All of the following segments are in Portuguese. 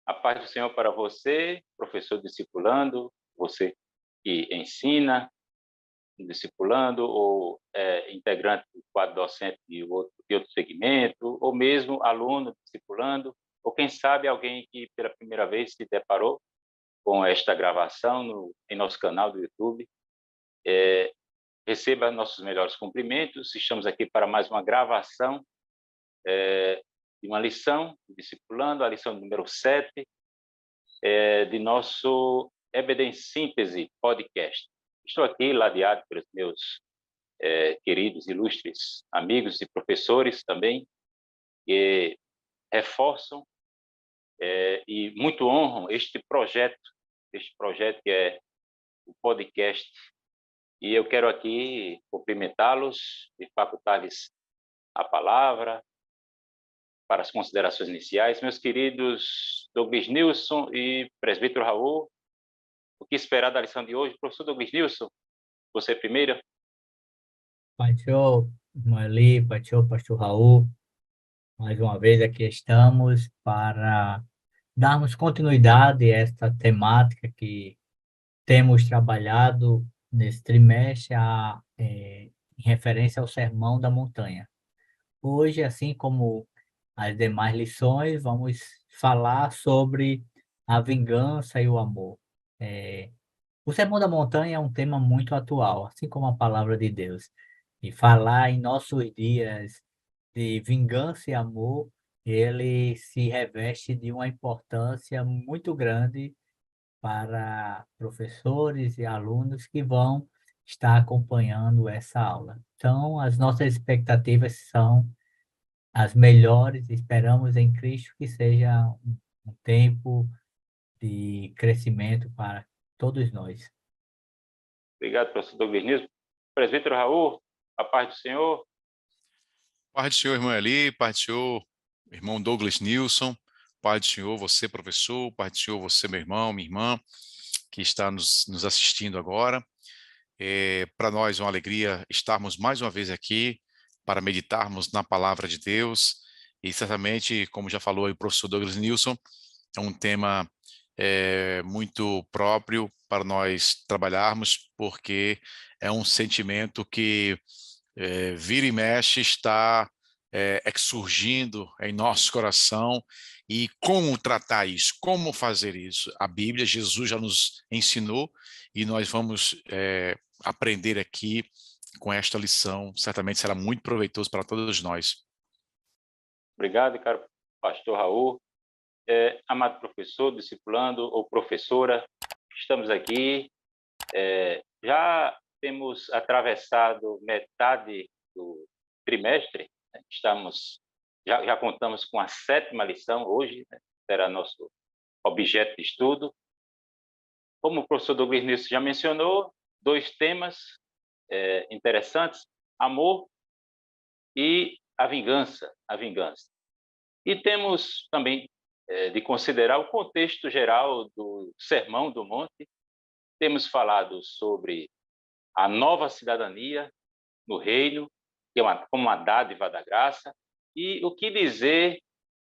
A paz do Senhor para você, professor discipulando, você que ensina, discipulando, ou integrante do quadro docente de outro segmento, ou mesmo aluno discipulando, ou quem sabe alguém que pela primeira vez se deparou com esta gravação em nosso canal do YouTube. Receba nossos melhores cumprimentos. Estamos aqui para mais uma gravação de uma lição, discipulando, a lição número 7, de nosso EBD em Síntese podcast. Estou aqui ladeado pelos meus queridos, ilustres amigos e professores também, que reforçam e muito honram este projeto que é o podcast. E eu quero aqui cumprimentá-los e facultar-lhes a palavra para as considerações iniciais. Meus queridos Douglas Nilson e presbítero Raul, o que esperar da lição de hoje? Professor Douglas Nilson, você primeiro. Pai Senhor, Eli, Pai Senhor, Pastor Raul, mais uma vez aqui estamos para darmos continuidade a esta temática que temos trabalhado nesse trimestre em referência ao Sermão da Montanha. Hoje, assim como as demais lições, vamos falar sobre a vingança e o amor. O Sermão da Montanha é um tema muito atual, assim como a palavra de Deus. E falar em nossos dias de vingança e amor, ele se reveste de uma importância muito grande para professores e alunos que vão estar acompanhando essa aula. Então, as nossas expectativas são as melhores, esperamos em Cristo que seja um tempo de crescimento para todos nós. Obrigado, professor Douglas Nilson. Presbítero Raul, a paz do Senhor. Paz do Senhor, irmão Eli, paz do Senhor, irmão Douglas Nilson, paz do Senhor, você, professor, paz do Senhor, você, meu irmão, minha irmã, que está nos assistindo agora. Para nós é uma alegria estarmos mais uma vez aqui para meditarmos na palavra de Deus e certamente, como já falou aí o professor Douglas Nilson, é um tema muito próprio para nós trabalharmos, porque é um sentimento que vira e mexe está surgindo em nosso coração. E como tratar isso? Como fazer isso? A Bíblia, Jesus já nos ensinou e nós vamos aprender aqui com esta lição. Certamente será muito proveitoso para todos nós. Obrigado, caro pastor Raul. Amado professor, discipulando ou professora, estamos aqui. Já temos atravessado metade do trimestre, né? Já contamos com a 7ª lição hoje, né? Será nosso objeto de estudo. Como o professor Douglas Nilson já mencionou, 2 temas interessantes: amor e a vingança. E temos também de considerar o contexto geral do Sermão do Monte. Temos falado sobre a nova cidadania no reino, que é como uma dádiva da graça, e o que dizer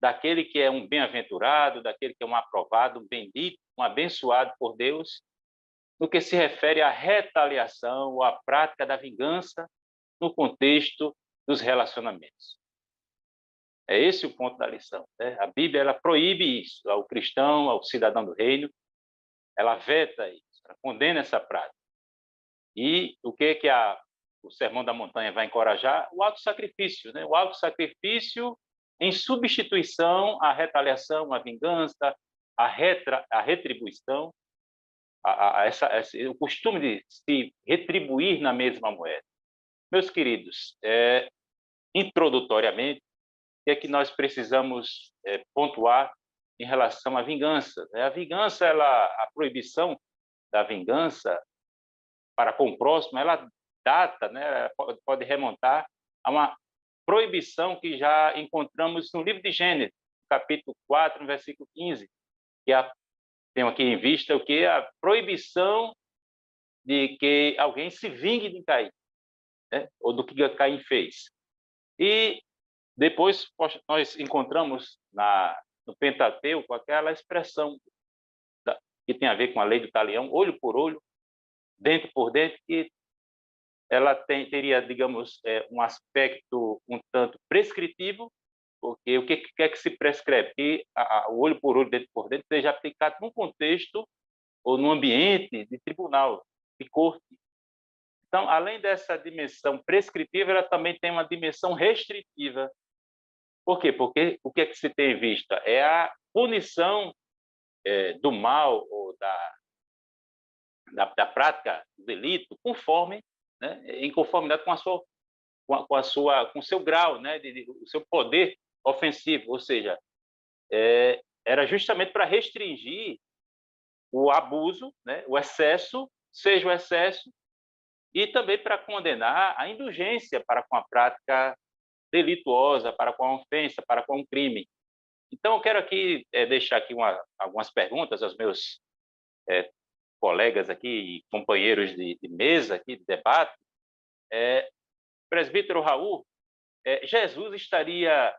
daquele que é um bem-aventurado, daquele que é um aprovado, um bendito, um abençoado por Deus, no que se refere à retaliação ou à prática da vingança no contexto dos relacionamentos. É esse o ponto da lição, né? A Bíblia ela proíbe isso ao cristão, ao cidadão do reino, ela veta isso, ela condena essa prática. E o que o Sermão da Montanha vai encorajar? O autossacrifício, né? O autossacrifício em substituição à retaliação, à vingança, à retribuição, o costume de se retribuir na mesma moeda. Meus queridos, introdutoriamente, o que é que nós precisamos pontuar em relação à vingança? A vingança, a proibição da vingança para com o próximo, ela data, né, pode remontar a uma proibição que já encontramos no livro de Gênesis, capítulo 4, no versículo 15, que tenho aqui em vista o que? A proibição de que alguém se vingue de Caim, né, ou do que Caim fez. E depois nós encontramos no Pentateuco, aquela expressão que tem a ver com a lei do talião, olho por olho, dente por dente, que ela teria, digamos, um aspecto um tanto prescritivo, porque o que é que se prescreve? Que o olho por olho, dente por dente, seja aplicado num contexto ou num ambiente de tribunal, de corte. Então, além dessa dimensão prescritiva, ela também tem uma dimensão restritiva. Por quê? Porque o que é que se tem em vista? É a punição do mal ou da prática do delito conforme, né, em conformidade com com o seu grau, né, o seu poder ofensivo, ou seja, era justamente para restringir o abuso, né, o excesso, seja o excesso, e também para condenar a indulgência para com a prática delituosa, para com a ofensa, para com o crime. Então, eu quero aqui deixar aqui algumas perguntas aos meus colegas aqui, companheiros de mesa, aqui, de debate. Presbítero Raul, Jesus estaria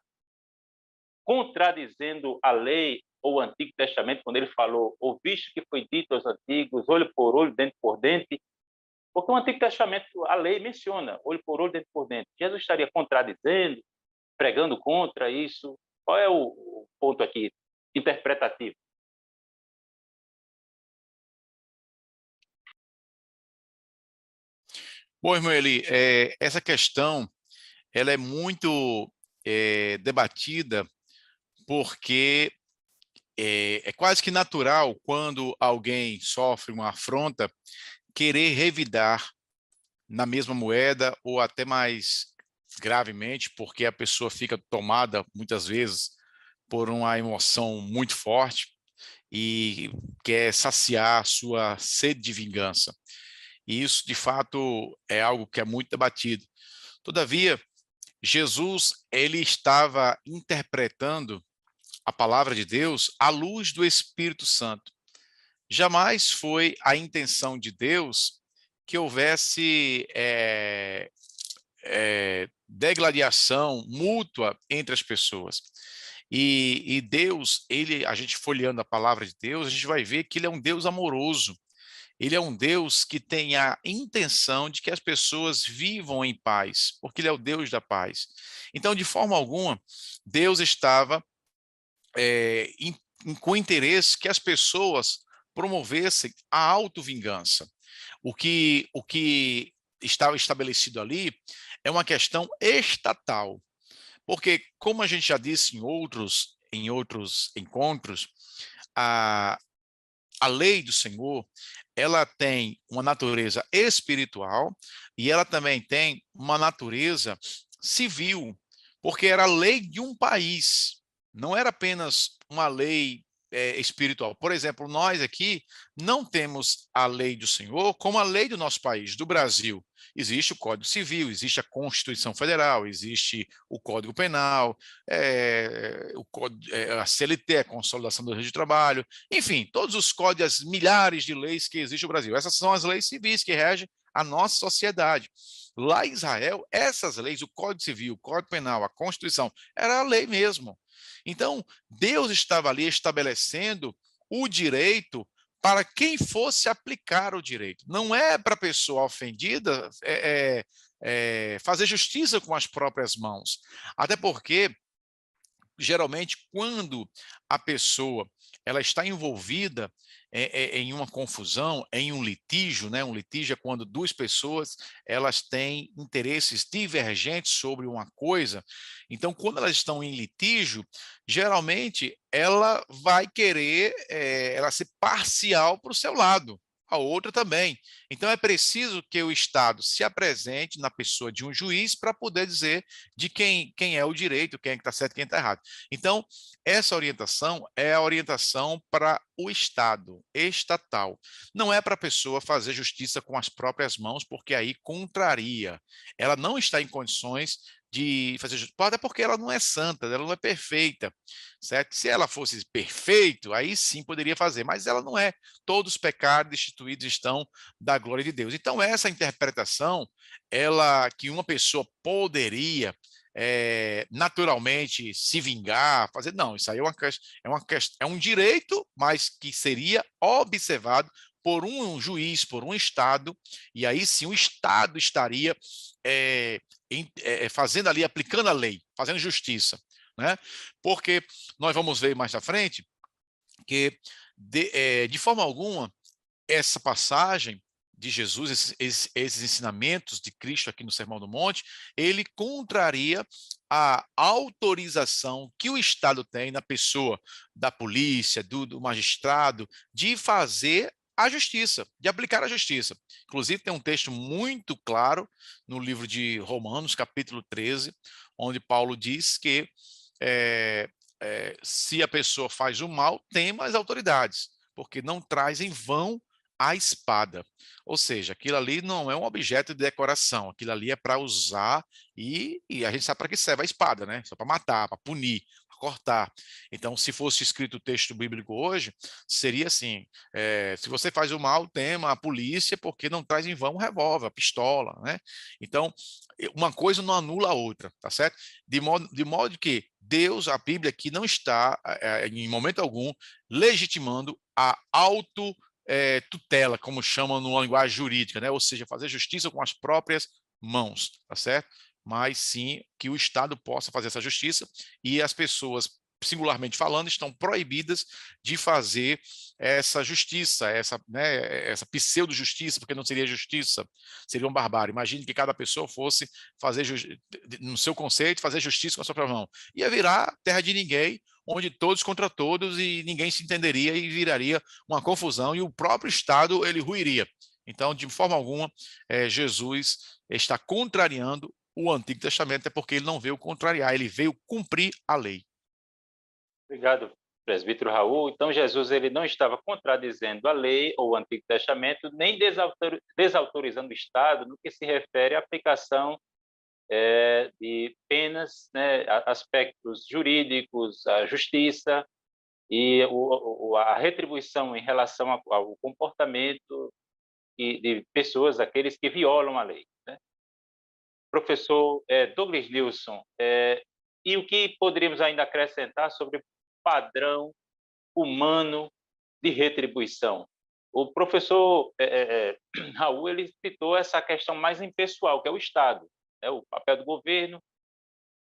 contradizendo a lei ou o Antigo Testamento quando ele falou: ouviste que foi dito aos antigos, olho por olho, dente por dente? Porque o Antigo Testamento, a lei menciona olho por olho, dente por dente. Jesus estaria contradizendo, pregando contra isso? Qual é o ponto aqui interpretativo? Bom, irmão Eli, essa questão ela é muito debatida porque é quase que natural quando alguém sofre uma afronta querer revidar na mesma moeda ou até mais gravemente, porque a pessoa fica tomada muitas vezes por uma emoção muito forte e quer saciar sua sede de vingança. E isso, de fato, é algo que é muito debatido. Todavia, Jesus, ele estava interpretando a palavra de Deus à luz do Espírito Santo. Jamais foi a intenção de Deus que houvesse degladiação mútua entre as pessoas. E Deus, a gente folheando a palavra de Deus, a gente vai ver que ele é um Deus amoroso. Ele é um Deus que tem a intenção de que as pessoas vivam em paz, porque ele é o Deus da paz. Então, de forma alguma, Deus estava com interesse que as pessoas promovessem a autovingança. O que estava estabelecido ali é uma questão estatal, porque, como a gente já disse em outros encontros, a lei do Senhor, ela tem uma natureza espiritual e ela também tem uma natureza civil, porque era a lei de um país, não era apenas uma lei espiritual. Por exemplo, nós aqui não temos a lei do Senhor como a lei do nosso país, do Brasil. Existe o Código Civil, existe a Constituição Federal, existe o Código Penal, a CLT, a Consolidação do Registro de Trabalho, enfim, todos os códigos, as milhares de leis que existem no Brasil. Essas são as leis civis que regem a nossa sociedade. Lá em Israel, essas leis, o Código Civil, o Código Penal, a Constituição, era a lei mesmo. Então, Deus estava ali estabelecendo o direito para quem fosse aplicar o direito. Não é para a pessoa ofendida fazer justiça com as próprias mãos. Até porque, geralmente, quando a pessoa ela está envolvida em uma confusão, em um litígio, né? Um litígio é quando duas pessoas elas têm interesses divergentes sobre uma coisa. Então, quando elas estão em litígio, geralmente ela vai querer ela ser parcial para o seu lado, a outra também. Então, é preciso que o Estado se apresente na pessoa de um juiz para poder dizer de quem é o direito, quem é que está certo, quem está errado. Então, essa orientação é a orientação para o Estado, estatal. Não é para a pessoa fazer justiça com as próprias mãos, porque aí contraria. Ela não está em condições de fazer justiça, até porque ela não é santa, ela não é perfeita, certo? Se ela fosse perfeita, aí sim poderia fazer, mas ela não é. Todos os pecados destituídos estão da glória de Deus. Então, essa interpretação, ela que uma pessoa poderia naturalmente se vingar, fazer. Não, isso aí é um direito, mas que seria observado por um juiz, por um Estado, e aí sim o Estado estaria fazendo ali, aplicando a lei, fazendo justiça, né? Porque nós vamos ver mais à frente que, de forma alguma, essa passagem de Jesus, esses ensinamentos de Cristo aqui no Sermão do Monte, ele contraria a autorização que o Estado tem na pessoa da polícia, do magistrado, de fazer a justiça, de aplicar a justiça. Inclusive, tem um texto muito claro no livro de Romanos, capítulo 13, onde Paulo diz que se a pessoa faz o mal, tema as autoridades, porque não traz em vão a espada. Ou seja, aquilo ali não é um objeto de decoração, aquilo ali é para usar e a gente sabe para que serve a espada, né? Só para matar, para punir, para cortar. Então, se fosse escrito o texto bíblico hoje, seria assim, se você faz o mal, tema a polícia, porque não traz em vão um revólver, a pistola, né? Então, uma coisa não anula a outra, tá certo? De modo que Deus, a Bíblia aqui não está, em momento algum, legitimando a tutela, como chamam no linguagem jurídica, né? Ou seja, fazer justiça com as próprias mãos, tá certo? Mas sim que o Estado possa fazer essa justiça e as pessoas, singularmente falando, estão proibidas de fazer essa justiça, essa pseudo-justiça, porque não seria justiça, seria uma barbárie. Imagine que cada pessoa fosse fazer, no seu conceito, fazer justiça com a sua própria mão. Ia virar terra de ninguém, onde todos contra todos e ninguém se entenderia e viraria uma confusão e o próprio Estado ele ruiria. Então, de forma alguma, Jesus está contrariando o Antigo Testamento, é porque ele não veio contrariar, ele veio cumprir a lei. Obrigado, presbítero Raul. Então, Jesus ele não estava contradizendo a lei ou o Antigo Testamento, nem desautorizando o Estado no que se refere à aplicação de penas, né, aspectos jurídicos, a justiça e a retribuição em relação ao comportamento de pessoas, aqueles que violam a lei, né? Professor Douglas Nilson, e o que poderíamos ainda acrescentar sobre padrão humano de retribuição? O professor Raul ele citou essa questão mais impessoal, que é o Estado, né? O papel do governo,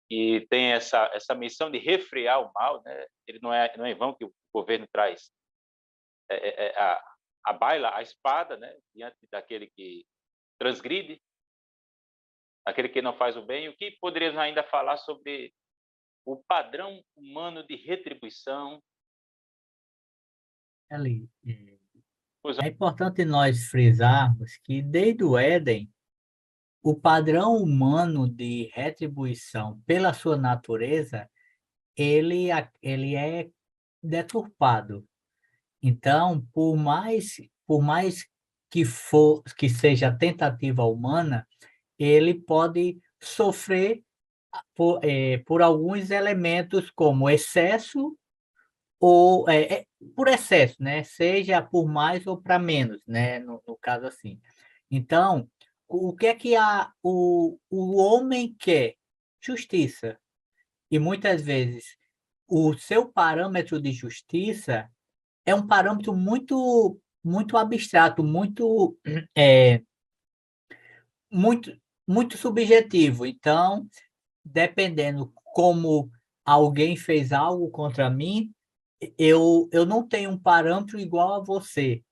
que tem essa missão de refrear o mal, né? Ele não é em vão que o governo traz a baila, a espada, né? Diante daquele que transgride, aquele que não faz o bem. O que poderíamos ainda falar sobre o padrão humano de retribuição? Eli, é importante nós frisarmos que desde o Éden, o padrão humano de retribuição pela sua natureza, ele é deturpado. Então, por mais que seja tentativa humana, ele pode sofrer por alguns elementos como excesso ou por excesso, né? Seja por mais ou para menos, né? No caso assim. Então, o que é que o homem quer? Justiça. E muitas vezes o seu parâmetro de justiça é um parâmetro muito abstrato, muito muito subjetivo. Então, dependendo como alguém fez algo contra mim, eu não tenho um parâmetro igual a você.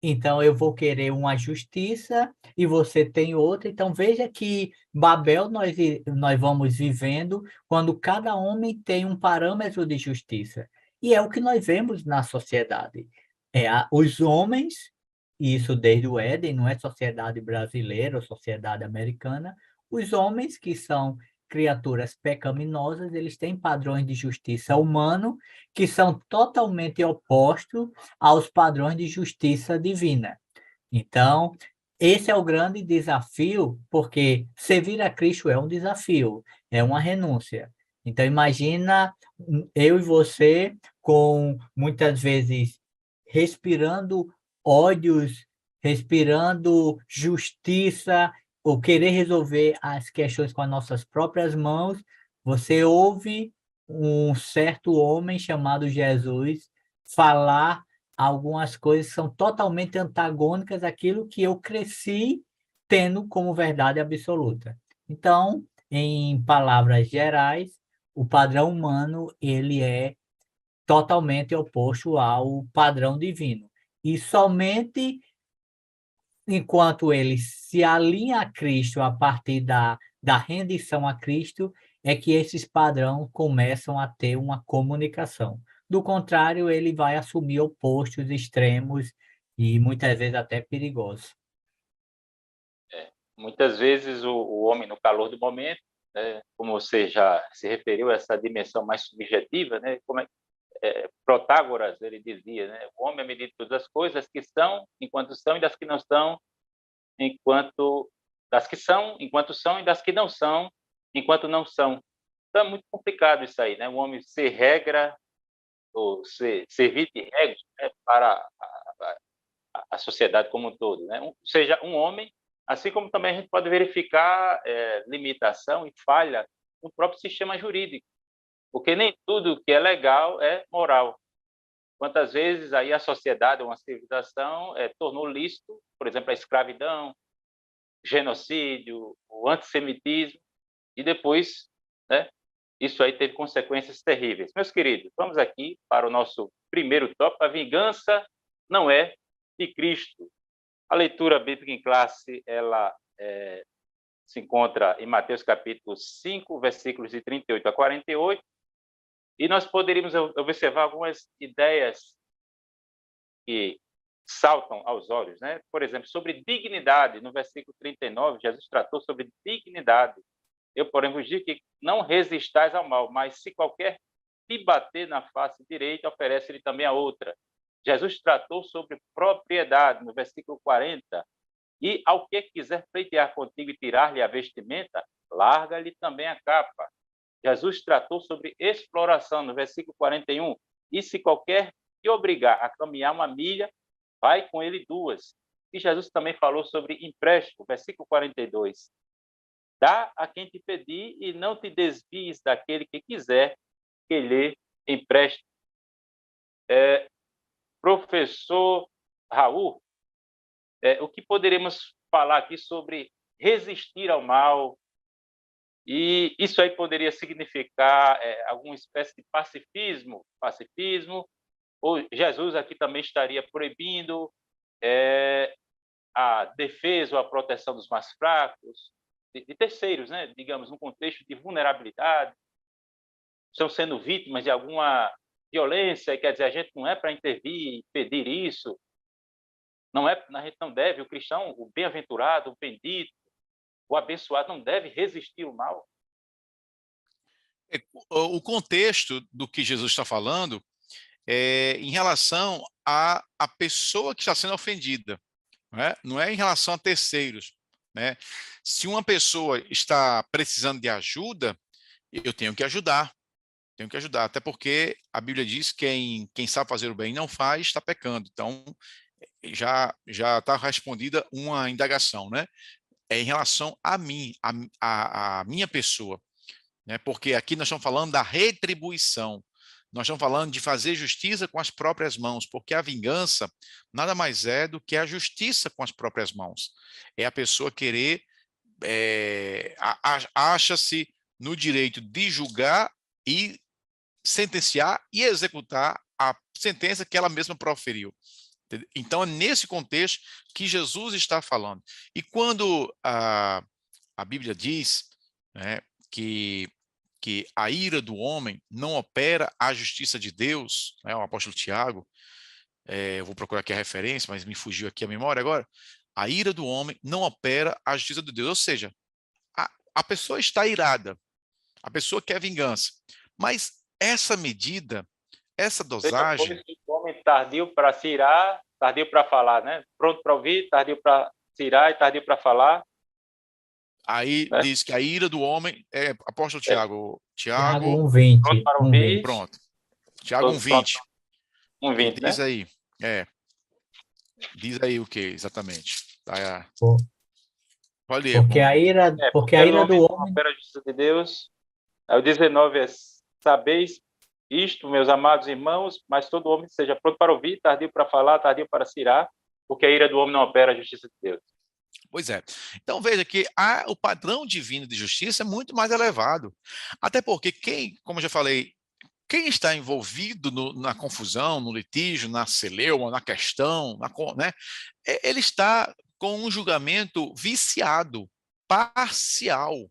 Então, eu vou querer uma justiça e você tem outra. Então, veja que Babel nós vamos vivendo quando cada homem tem um parâmetro de justiça. E é o que nós vemos na sociedade. Os homens, e isso desde o Éden, não é sociedade brasileira ou sociedade americana, os homens que são criaturas pecaminosas, eles têm padrões de justiça humano que são totalmente opostos aos padrões de justiça divina. Então, esse é o grande desafio, porque servir a Cristo é um desafio, é uma renúncia. Então, imagina eu e você com, muitas vezes, respirando ódios, respirando justiça ou querer resolver as questões com as nossas próprias mãos, você ouve um certo homem chamado Jesus falar algumas coisas que são totalmente antagônicas àquilo que eu cresci tendo como verdade absoluta. Então, em palavras gerais, o padrão humano ele é totalmente oposto ao padrão divino. E somente enquanto ele se alinha a Cristo a partir da rendição a Cristo, é que esses padrões começam a ter uma comunicação. Do contrário, ele vai assumir opostos extremos e muitas vezes até perigosos. Muitas vezes o homem, no calor do momento, né, como você já se referiu a essa dimensão mais subjetiva, né, Protágoras, ele dizia, né, o homem é medido de todas as coisas que são, enquanto são, e das que não são, das que são, enquanto são, e das que não são, enquanto não são. Então é muito complicado isso aí, né? O homem ser regra, ou servir de regra, né, para a sociedade como um todo, né? Seja um homem, assim como também a gente pode verificar limitação e falha no próprio sistema jurídico, porque nem tudo que é legal é moral. Quantas vezes aí a sociedade, uma civilização, tornou lícito, por exemplo, a escravidão, genocídio, o antissemitismo, e depois, né, isso aí teve consequências terríveis. Meus queridos, vamos aqui para o nosso primeiro tópico: a vingança não é de Cristo. A leitura bíblica em classe, ela se encontra em Mateus capítulo 5, versículos de 38 a 48, e nós poderíamos observar algumas ideias que saltam aos olhos, né? Por exemplo, sobre dignidade, no versículo 39, Jesus tratou sobre dignidade. Eu, porém, vos digo que não resistais ao mal, mas se qualquer te bater na face direita, oferece-lhe também a outra. Jesus tratou sobre propriedade, no versículo 40, e ao que quiser pleitear contigo e tirar-lhe a vestimenta, larga-lhe também a capa. Jesus tratou sobre exploração, no versículo 41, e se qualquer te obrigar a caminhar uma milha, vai com ele 2. E Jesus também falou sobre empréstimo, versículo 42. Dá a quem te pedir e não te desvies daquele que quiser que lhe empreste. Professor Raul, o que poderemos falar aqui sobre resistir ao mal? E isso aí poderia significar alguma espécie de pacifismo, ou Jesus aqui também estaria proibindo a defesa ou a proteção dos mais fracos, de terceiros, né? Digamos, num contexto de vulnerabilidade, estão sendo vítimas de alguma violência, e quer dizer, a gente não é para intervir e pedir isso, a gente não deve, o cristão, o bem-aventurado, o bendito, o abençoado não deve resistir ao mal. O contexto do que Jesus está falando é em relação à pessoa que está sendo ofendida, não é em relação a terceiros, né? Se uma pessoa está precisando de ajuda, eu tenho que ajudar, até porque a Bíblia diz que quem sabe fazer o bem e não faz, está pecando. Então, já está respondida uma indagação, né? É em relação a mim, a minha pessoa, né? Porque aqui nós estamos falando da retribuição, nós estamos falando de fazer justiça com as próprias mãos, porque a vingança nada mais é do que a justiça com as próprias mãos. É a pessoa querer, acha-se no direito de julgar e sentenciar e executar a sentença que ela mesma proferiu. Então, é nesse contexto que Jesus está falando. E quando a Bíblia diz, né, que a ira do homem não opera a justiça de Deus, né, o apóstolo Tiago, eu vou procurar aqui a referência, mas me fugiu aqui a memória agora, a ira do homem não opera a justiça de Deus, ou seja, a pessoa está irada, a pessoa quer vingança, mas essa medida, essa dosagem... O homem tardio para se irar, tardio para falar, né? Pronto para ouvir, tardio para se irar e tardio para falar. Aí diz que a ira do homem apóstolo Tiago. Tiago 1:20. Pronto para ouvir. Pronto. Tiago 1:20. 1:20, diz né? aí. Diz aí o que exatamente. Tá. Pode ler, Porque irmão. a ira, É, porque porque a no ira do homem não homem, opera a justiça de Deus. Aí o 19 é: sabeis isto, meus amados irmãos, mas todo homem seja pronto para ouvir, tardio para falar, tardio para se irar, porque a ira do homem não opera a justiça de Deus. Pois é. Então veja que o padrão divino de justiça é muito mais elevado. Até porque quem, como eu já falei, quem está envolvido na confusão, no litígio, na celeuma, na questão, né, ele está com um julgamento viciado, parcial.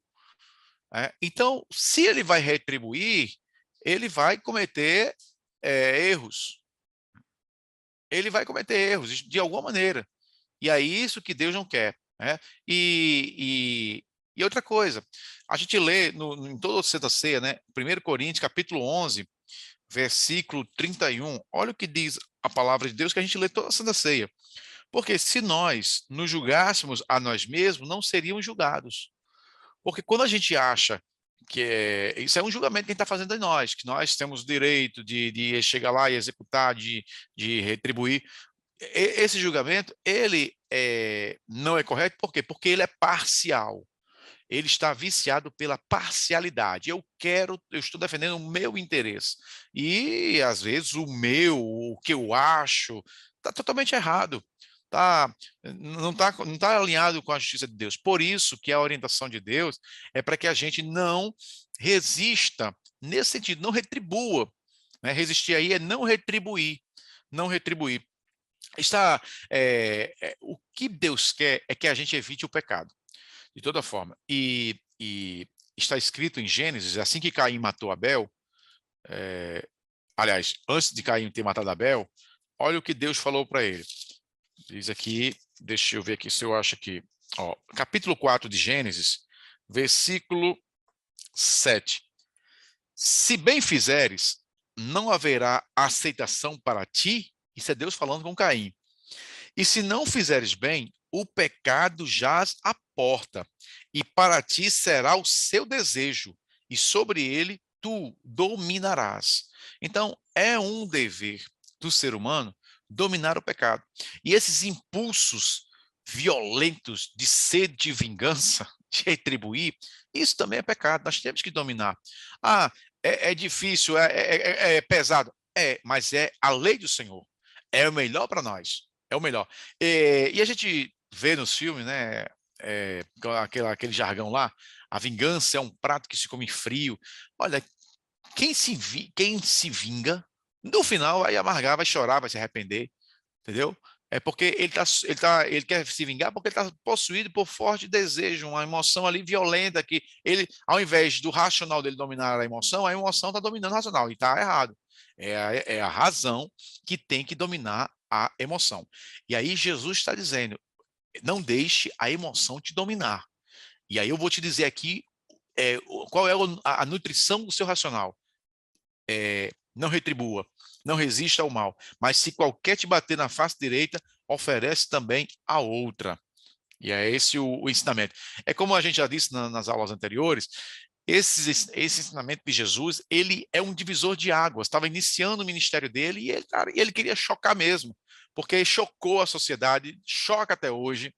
Então, se ele vai retribuir, ele vai cometer erros. Ele vai cometer erros, de alguma maneira. E é isso que Deus não quer. Né? E outra coisa, a gente lê em toda a Santa Ceia, né? 1 Coríntios, capítulo 11, versículo 31, olha o que diz a palavra de Deus, que a gente lê toda a Santa Ceia. Porque se nós nos julgássemos a nós mesmos, não seríamos julgados. Porque quando a gente acha que isso é um julgamento que a gente está fazendo em nós, que nós temos o direito de chegar lá e executar, de retribuir, esse julgamento, ele não é correto, por quê? Porque ele é parcial. Ele está viciado pela parcialidade. Eu estou defendendo o meu interesse. E, às vezes, o que eu acho, está totalmente errado. Não tá alinhado com a justiça de Deus. Por isso que a orientação de Deus é para que a gente não resista, nesse sentido, não retribua. Né? Resistir aí é não retribuir. Não retribuir. O que Deus quer é que a gente evite o pecado, de toda forma. E está escrito em Gênesis, assim que Caim matou Abel, aliás, antes de Caim ter matado Abel, olha o que Deus falou para ele. Diz aqui, deixa eu ver aqui se eu acho aqui. Ó, capítulo 4 de Gênesis, versículo 7. Se bem fizeres, não haverá aceitação para ti. Isso é Deus falando com Caim. E se não fizeres bem, o pecado jaz à porta, e para ti será o seu desejo, e sobre ele tu dominarás. Então, é um dever do ser humano dominar o pecado. E esses impulsos violentos de sede de vingança, de retribuir, isso também é pecado, nós temos que dominar. É difícil, é pesado. Mas é a lei do Senhor. É o melhor para nós. É o melhor. E a gente vê nos filmes, né? Aquele jargão lá, a vingança é um prato que se come frio. Olha, quem se vinga, no final vai amargar, vai chorar, vai se arrepender, entendeu? É porque ele quer se vingar porque ele está possuído por forte desejo, uma emoção ali violenta que ele, ao invés do racional dele dominar a emoção está dominando o racional e está errado. É a razão que tem que dominar a emoção. E aí Jesus está dizendo, não deixe a emoção te dominar. E aí eu vou te dizer aqui qual é a nutrição do seu racional. Não retribua, não resista ao mal, mas se qualquer te bater na face direita, oferece também a outra. E é esse o ensinamento. É como a gente já disse nas aulas anteriores, esse ensinamento de Jesus, ele é um divisor de águas. Estava iniciando o ministério dele e ele queria chocar mesmo, porque chocou a sociedade, choca até hoje.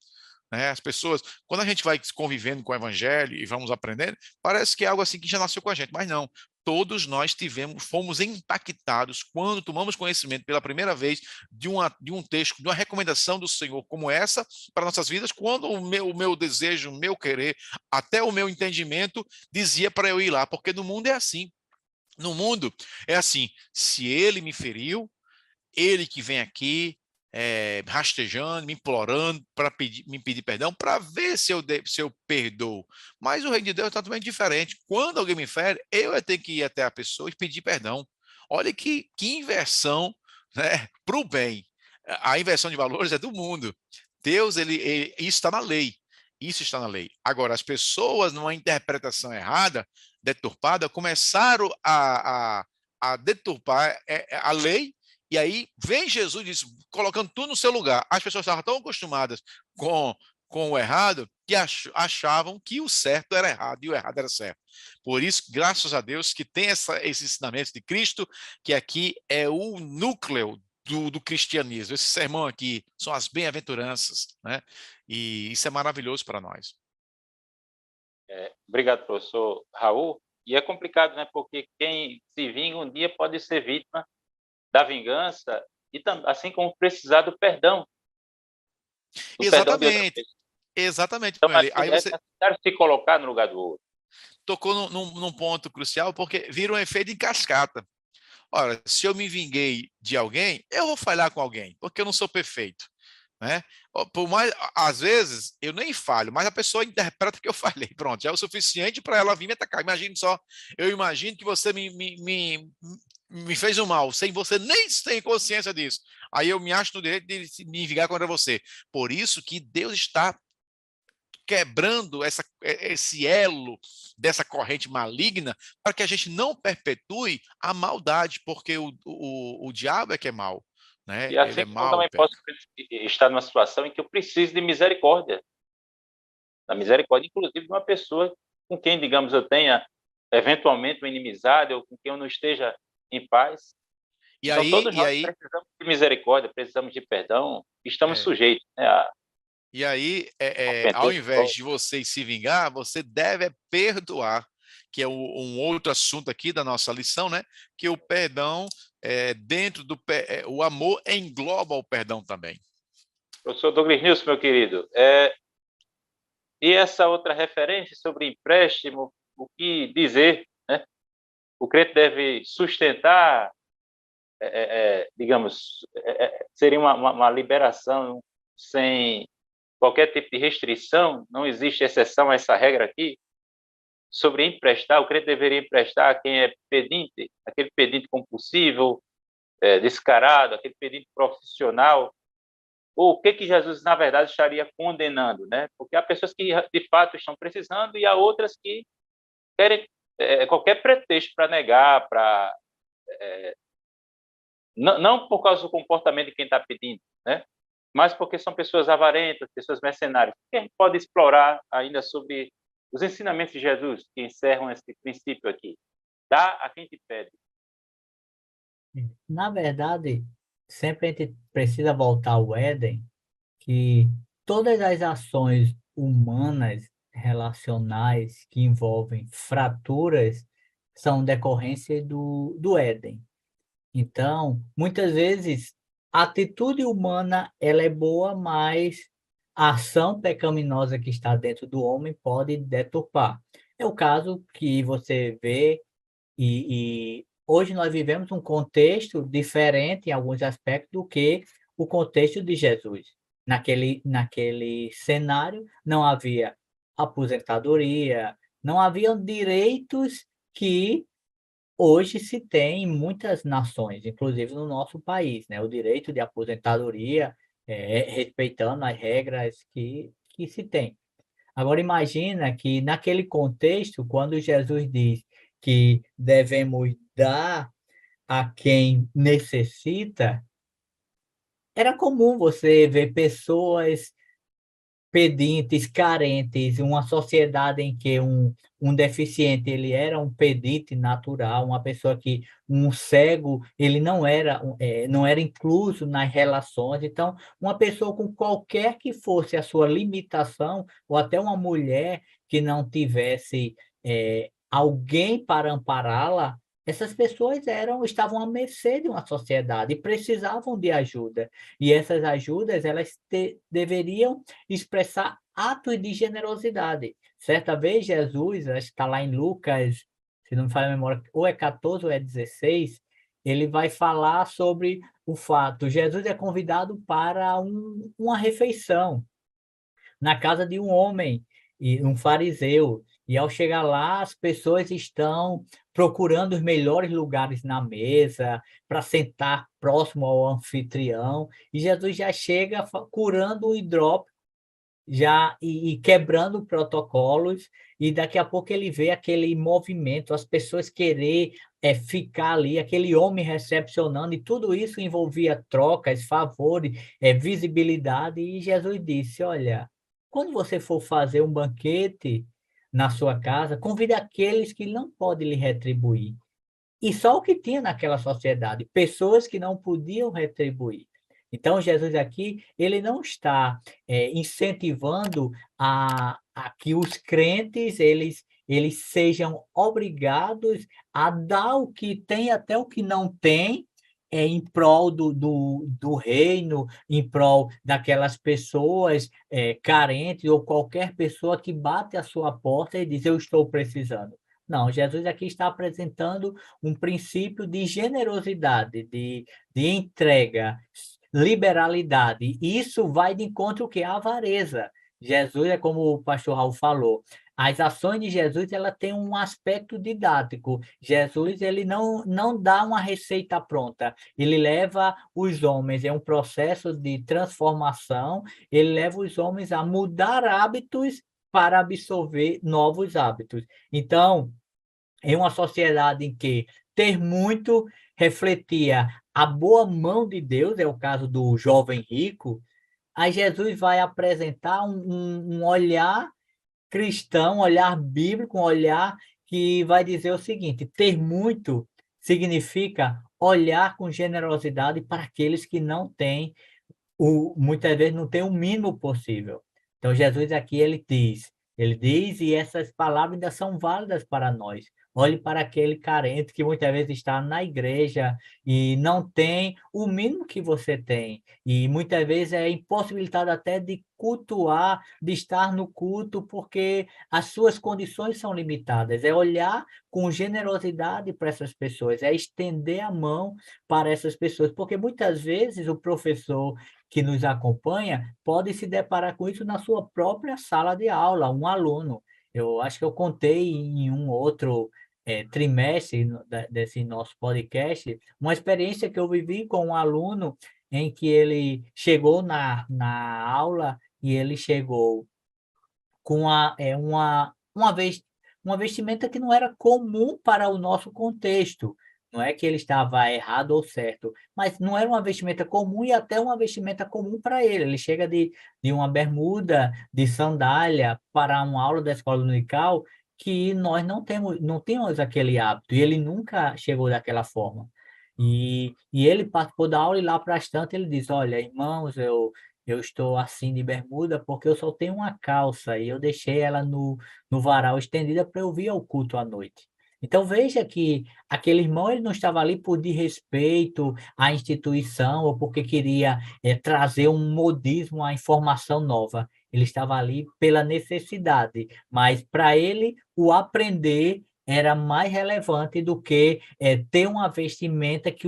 Né? As pessoas, quando a gente vai convivendo com o evangelho e vamos aprendendo, parece que é algo assim que já nasceu com a gente, mas não. Todos nós fomos impactados quando tomamos conhecimento pela primeira vez de um texto, de uma recomendação do Senhor como essa para nossas vidas, quando o meu desejo, o meu querer, até o meu entendimento dizia para eu ir lá, porque no mundo é assim. No mundo é assim, se ele me feriu, ele que vem aqui rastejando, me implorando para me pedir perdão, para ver se eu perdoo. Mas o reino de Deus é totalmente diferente. Quando alguém me fere, eu tenho que ir até a pessoa e pedir perdão. Olha que inversão, né, para o bem. A inversão de valores é do mundo. Deus, isso está na lei. Isso está na lei. Agora, as pessoas, numa interpretação errada, deturpada, começaram a deturpar a lei. E aí vem Jesus diz, colocando tudo no seu lugar. As pessoas estavam tão acostumadas com o errado que achavam que o certo era errado e o errado era certo. Por isso, graças a Deus, que tem esse ensinamento de Cristo, que aqui é o núcleo do cristianismo. Esse sermão aqui são as bem-aventuranças, né? E isso é maravilhoso para nós. Obrigado, professor Raul. E é complicado, né? Porque quem se vinga um dia pode ser vítima da vingança e assim como precisar do perdão de outra Exatamente, pessoa. exatamente, Então, Noeli. Aí é você necessário se colocar no lugar do outro. tocou num ponto crucial, porque vira um efeito em cascata. Ora, se eu me vinguei de alguém, eu vou falhar com alguém, porque eu não sou perfeito, né? Por mais, às vezes, eu nem falho, mas a pessoa interpreta que eu falhei. Pronto, já é o suficiente para ela vir me atacar. Imagine só, eu imagino que você me fez um mal, sem você nem ter consciência disso. Aí eu me acho no direito de me vingar contra você. Por isso que Deus está quebrando esse elo dessa corrente maligna para que a gente não perpetue a maldade, porque o diabo é que é mau, né? E Ele assim é como eu mau e também peca. posso estar numa situação em que eu preciso de misericórdia, da misericórdia, inclusive, de uma pessoa com quem, digamos, eu tenha eventualmente uma inimizade ou com quem eu não esteja em paz. E Então, aí, todos e nós aí, precisamos de misericórdia, precisamos de perdão, estamos é, sujeitos, né, a e aí ao ofender. invés de você se vingar, você deve perdoar, que é um outro assunto aqui da nossa lição, né? Que o perdão, dentro o amor engloba o perdão também. Professor Douglas Nilson, meu querido, e essa outra referência sobre empréstimo, o que dizer, né? O crente deve sustentar, digamos, seria uma liberação sem qualquer tipo de restrição, não existe exceção a essa regra aqui, sobre emprestar, o crente deveria emprestar a quem é pedinte, aquele pedinte compulsivo, descarado, aquele pedinte profissional, ou o que Jesus, na verdade, estaria condenando, né? Porque há pessoas que, de fato, estão precisando e há outras que querem qualquer pretexto para negar, não por causa do comportamento de quem está pedindo, né? Mas porque são pessoas avarentas, pessoas mercenárias. O que a gente pode explorar ainda sobre os ensinamentos de Jesus que encerram esse princípio aqui? Dá a quem te pede. Na verdade, sempre a gente precisa voltar ao Éden, que todas as ações humanas relacionais que envolvem fraturas são decorrência do Éden. Então, muitas vezes, a atitude humana ela é boa, mas a ação pecaminosa que está dentro do homem pode deturpar. É o caso que você vê e hoje nós vivemos um contexto diferente em alguns aspectos do que o contexto de Jesus. Naquele cenário não havia aposentadoria, não haviam direitos que hoje se tem em muitas nações, inclusive no nosso país, né, o direito de aposentadoria, respeitando as regras que se tem. Agora imagina que naquele contexto, quando Jesus diz que devemos dar a quem necessita, era comum você ver pessoas pedintes, carentes, uma sociedade em que um deficiente ele era um pedinte natural, uma pessoa que um cego ele não era incluso nas relações. Então, uma pessoa com qualquer que fosse a sua limitação, ou até uma mulher que não tivesse alguém para ampará-la, essas pessoas estavam à mercê de uma sociedade e precisavam de ajuda. E essas ajudas elas deveriam expressar atos de generosidade. Certa vez, Jesus, acho que está lá em Lucas, se não me falha a memória, ou é 14 ou é 16, ele vai falar sobre o fato. Jesus é convidado para uma refeição na casa de um homem, e um fariseu. E ao chegar lá, as pessoas estão procurando os melhores lugares na mesa para sentar próximo ao anfitrião. E Jesus já chega curando o hidrópico já e quebrando protocolos, e daqui a pouco ele vê aquele movimento, as pessoas querer ficar ali, aquele homem recepcionando, e tudo isso envolvia trocas, favores, visibilidade, e Jesus disse: olha, quando você for fazer um banquete na sua casa, convide aqueles que não podem lhe retribuir. E só o que tinha naquela sociedade, pessoas que não podiam retribuir. Então, Jesus aqui, ele não está incentivando a que os crentes eles sejam obrigados a dar o que tem até o que não tem, em prol do reino, em prol daquelas pessoas carentes ou qualquer pessoa que bate à sua porta e diz: eu estou precisando. Não, Jesus aqui está apresentando um princípio de generosidade, de entrega, liberalidade. Isso vai de encontro o que? A avareza. Jesus é como o pastor Raul falou, as ações de Jesus ela tem um aspecto didático. Jesus ele não dá uma receita pronta, ele leva os homens, é um processo de transformação, ele leva os homens a mudar hábitos para absorver novos hábitos. Então, em uma sociedade em que ter muito refletia a boa mão de Deus, é o caso do jovem rico, aí Jesus vai apresentar um olhar cristão, um olhar bíblico, um olhar que vai dizer o seguinte: ter muito significa olhar com generosidade para aqueles que não têm muitas vezes não tem o mínimo possível. Então, Jesus aqui ele diz, e essas palavras ainda são válidas para nós. Olhe para aquele carente que muitas vezes está na igreja e não tem o mínimo que você tem. E muitas vezes é impossibilitado até de cultuar, de estar no culto, porque as suas condições são limitadas. É olhar com generosidade para essas pessoas, é estender a mão para essas pessoas, porque muitas vezes o professor que nos acompanha pode se deparar com isso na sua própria sala de aula, um aluno. Eu acho que eu contei em um outro trimestre desse nosso podcast, uma experiência que eu vivi com um aluno em que ele chegou na aula e ele chegou com uma vestimenta que não era comum para o nosso contexto. Não é que ele estava errado ou certo, mas não era uma vestimenta comum e até uma vestimenta comum para ele. Ele chega de uma bermuda, de sandália para uma aula da escola dominical que nós não temos aquele hábito, e ele nunca chegou daquela forma. E ele participou da aula e lá para as tantas ele diz: olha, irmãos, eu estou assim de bermuda porque eu só tenho uma calça e eu deixei ela no varal estendida para eu vir ao culto à noite. Então veja que aquele irmão ele não estava ali por desrespeito à instituição ou porque queria trazer um modismo, à informação nova. Ele estava ali pela necessidade, mas para ele o aprender era mais relevante do que ter uma vestimenta que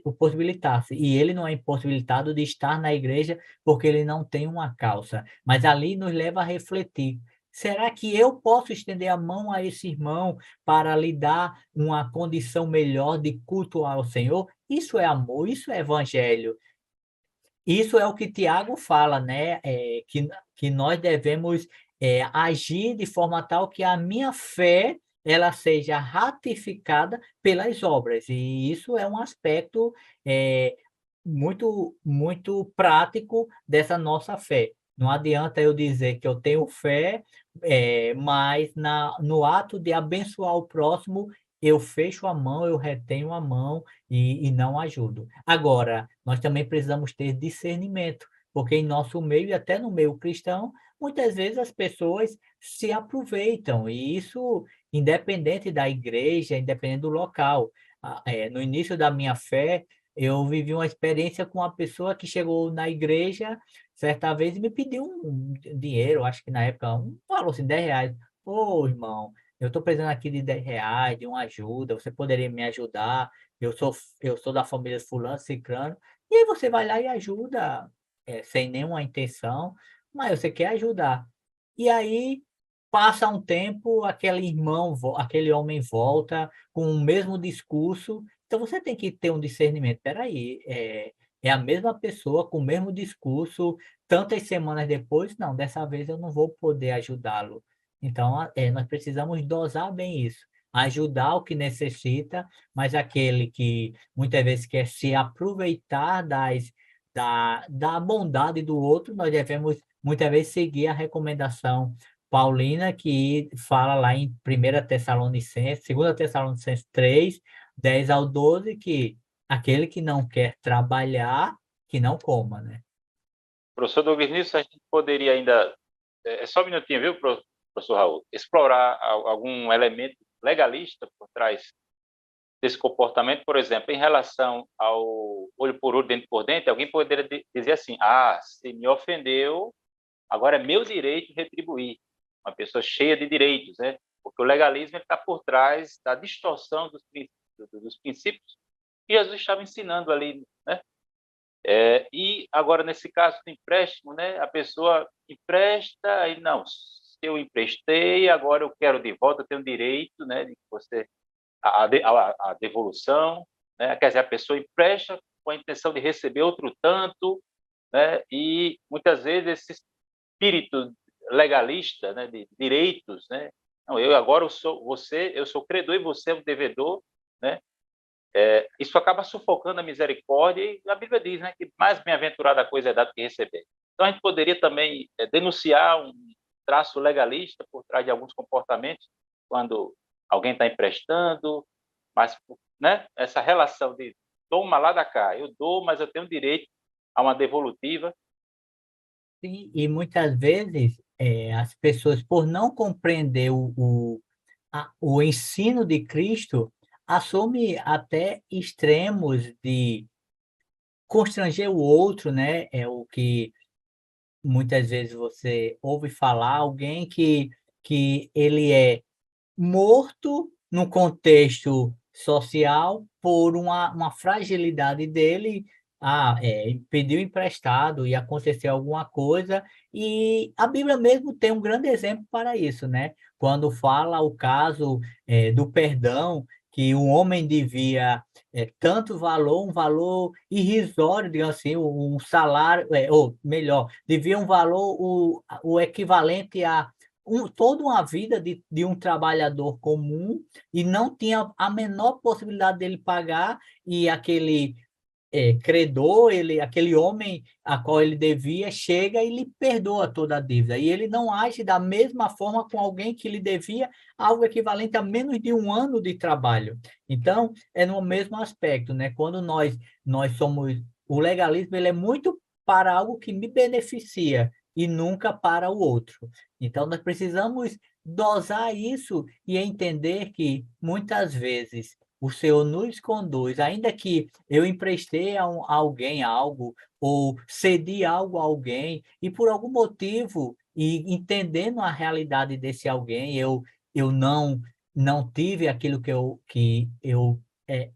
o possibilitasse. E ele não é impossibilitado de estar na igreja porque ele não tem uma calça. Mas ali nos leva a refletir. Será que eu posso estender a mão a esse irmão para lhe dar uma condição melhor de culto ao Senhor? Isso é amor, isso é evangelho. Isso é o que Tiago fala, né? Que nós devemos agir de forma tal que a minha fé ela seja ratificada pelas obras. E isso é um aspecto muito prático dessa nossa fé. Não adianta eu dizer que eu tenho fé, mas no ato de abençoar o próximo, eu fecho a mão, eu retenho a mão e não ajudo. Agora, nós também precisamos ter discernimento, porque em nosso meio, e até no meio cristão, muitas vezes as pessoas se aproveitam, e isso independente da igreja, independente do local. No início da minha fé, eu vivi uma experiência com uma pessoa que chegou na igreja certa vez e me pediu um dinheiro, acho que na época, um valor assim, R$ 10. Ô, irmão, eu estou precisando aqui de R$ 10, de uma ajuda, você poderia me ajudar? Eu sou da família fulano, ciclano. E aí você vai lá e ajuda, sem nenhuma intenção, mas você quer ajudar. E aí, passa um tempo, aquele homem volta com o mesmo discurso, então você tem que ter um discernimento. Espera aí, é a mesma pessoa com o mesmo discurso, tantas semanas depois, não, dessa vez eu não vou poder ajudá-lo. Então, nós precisamos dosar bem isso, ajudar o que necessita, mas aquele que muitas vezes quer se aproveitar da bondade do outro, nós devemos muitas vezes seguir a recomendação paulina, que fala lá em 2 Tessalonicenses 3, 10 ao 12, que aquele que não quer trabalhar, que não coma, né? Professor Douglas, nisso a gente poderia ainda... só um minutinho, viu, professor Raul, explorar algum elemento legalista por trás desse comportamento, por exemplo, em relação ao olho por olho, dente por dente, alguém poderia dizer assim, se me ofendeu, agora é meu direito retribuir. Uma pessoa cheia de direitos, né? Porque o legalismo está por trás da distorção dos princípios que Jesus estava ensinando ali, né? E agora, nesse caso do empréstimo, né, a pessoa empresta e não, se eu emprestei, agora eu quero de volta, eu tenho direito, né, de que você a devolução, né? Quer dizer, a pessoa empresta com a intenção de receber outro tanto, né? E muitas vezes esse espírito legalista, né, de direitos, né? Não, eu sou credor e você é o devedor, né? Isso acaba sufocando a misericórdia e a Bíblia diz, né, que mais bem-aventurada a coisa é dada que receber. Então a gente poderia também denunciar um traço legalista por trás de alguns comportamentos quando alguém está emprestando, mas, né, essa relação de toma lá da cá, eu dou, mas eu tenho direito a uma devolutiva. Sim, e muitas vezes as pessoas, por não compreender o ensino de Cristo, assumem até extremos de constranger o outro, né? É o que muitas vezes você ouve falar, alguém que ele é morto no contexto social por uma fragilidade dele, pediu emprestado e aconteceu alguma coisa, e a Bíblia mesmo tem um grande exemplo para isso, né? Quando fala o caso do perdão, que o homem devia tanto valor, um valor irrisório, digamos assim, um salário, ou melhor, devia um valor o equivalente a toda uma vida de um trabalhador comum e não tinha a menor possibilidade dele pagar, e aquele credor, aquele homem a qual ele devia, chega e lhe perdoa toda a dívida. E ele não age da mesma forma com alguém que lhe devia algo equivalente a menos de um ano de trabalho. Então, é no mesmo aspecto, né? Quando nós somos... O legalismo, ele é muito para algo que me beneficia e nunca para o outro. Então, nós precisamos dosar isso e entender que, muitas vezes, o Senhor nos conduz, ainda que eu emprestei a alguém algo, ou cedi algo a alguém, e por algum motivo, e entendendo a realidade desse alguém, eu não tive aquilo que eu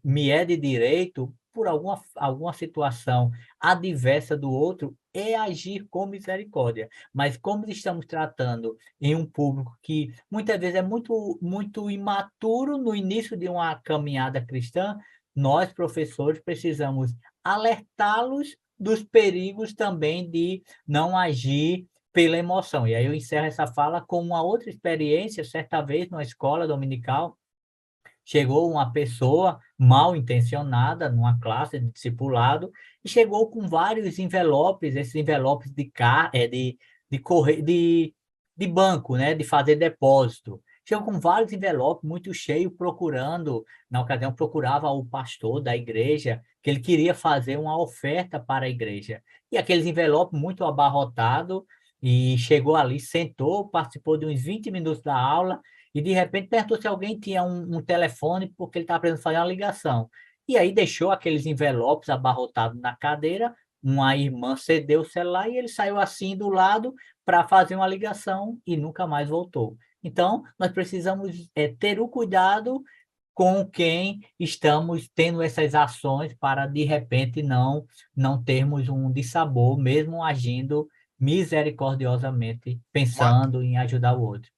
me é de direito, por alguma situação adversa do outro, é agir com misericórdia. Mas como estamos tratando em um público que muitas vezes é muito, muito imaturo no início de uma caminhada cristã, nós, professores, precisamos alertá-los dos perigos também de não agir pela emoção. E aí eu encerro essa fala com uma outra experiência. Certa vez, numa escola dominical, chegou uma pessoa mal intencionada numa classe de discipulado e chegou com vários envelopes, esses envelopes de banco, né, de fazer depósito. Chegou com vários envelopes muito cheios, procurando, na ocasião procurava o pastor da igreja, que ele queria fazer uma oferta para a igreja. E aqueles envelopes muito abarrotados, e chegou ali, sentou, participou de uns 20 minutos da aula, e de repente perguntou se alguém tinha um telefone, porque ele estava precisando fazer uma ligação. E aí deixou aqueles envelopes abarrotados na cadeira, uma irmã cedeu o celular e ele saiu assim do lado para fazer uma ligação e nunca mais voltou. Então, nós precisamos ter o cuidado com quem estamos tendo essas ações para, de repente, não termos um dissabor, mesmo agindo misericordiosamente, Mas pensando em ajudar o outro.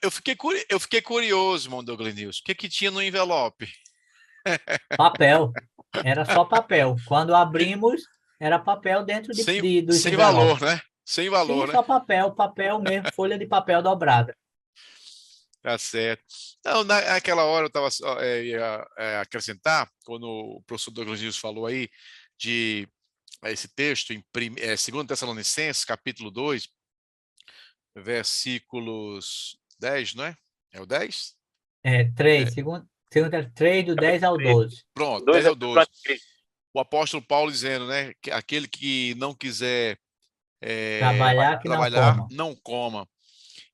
eu fiquei curioso, irmão Douglas News. O que que tinha no envelope? Papel. Era só papel. Quando abrimos, era papel dentro dos Sem valor, envelopes. né? Sem Sim, valor, né? só papel, papel mesmo, folha de papel dobrada. Tá certo. Então, naquela hora eu estava ia acrescentar, quando o professor Douglas News falou aí de esse texto em 2 Tessalonicenses, capítulo 2, versículos 10, não é? É o 10? 3, segunda 3, do 10 ao 12. Pronto, Dois 10 é ao tudo 12. anticristo. O apóstolo Paulo dizendo, né, que aquele que não quiser Trabalhar que não trabalhar, coma. não coma.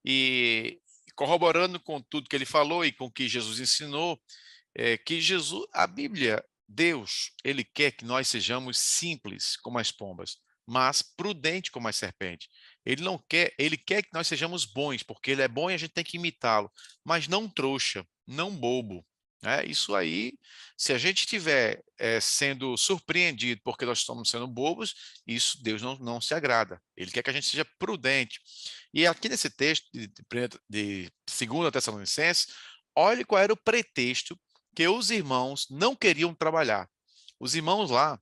E corroborando com tudo que ele falou e com o que Jesus ensinou, que Jesus, a Bíblia, Deus, ele quer que nós sejamos simples como as pombas, mas prudente como as serpentes. Ele não quer, ele quer que nós sejamos bons, porque ele é bom e a gente tem que imitá-lo, mas não trouxa, não bobo. Isso aí, se a gente estiver sendo surpreendido porque nós estamos sendo bobos, isso Deus não se agrada. Ele quer que a gente seja prudente. E aqui nesse texto de 2 Tessalonicenses, olhe qual era o pretexto que os irmãos não queriam trabalhar. Os irmãos lá,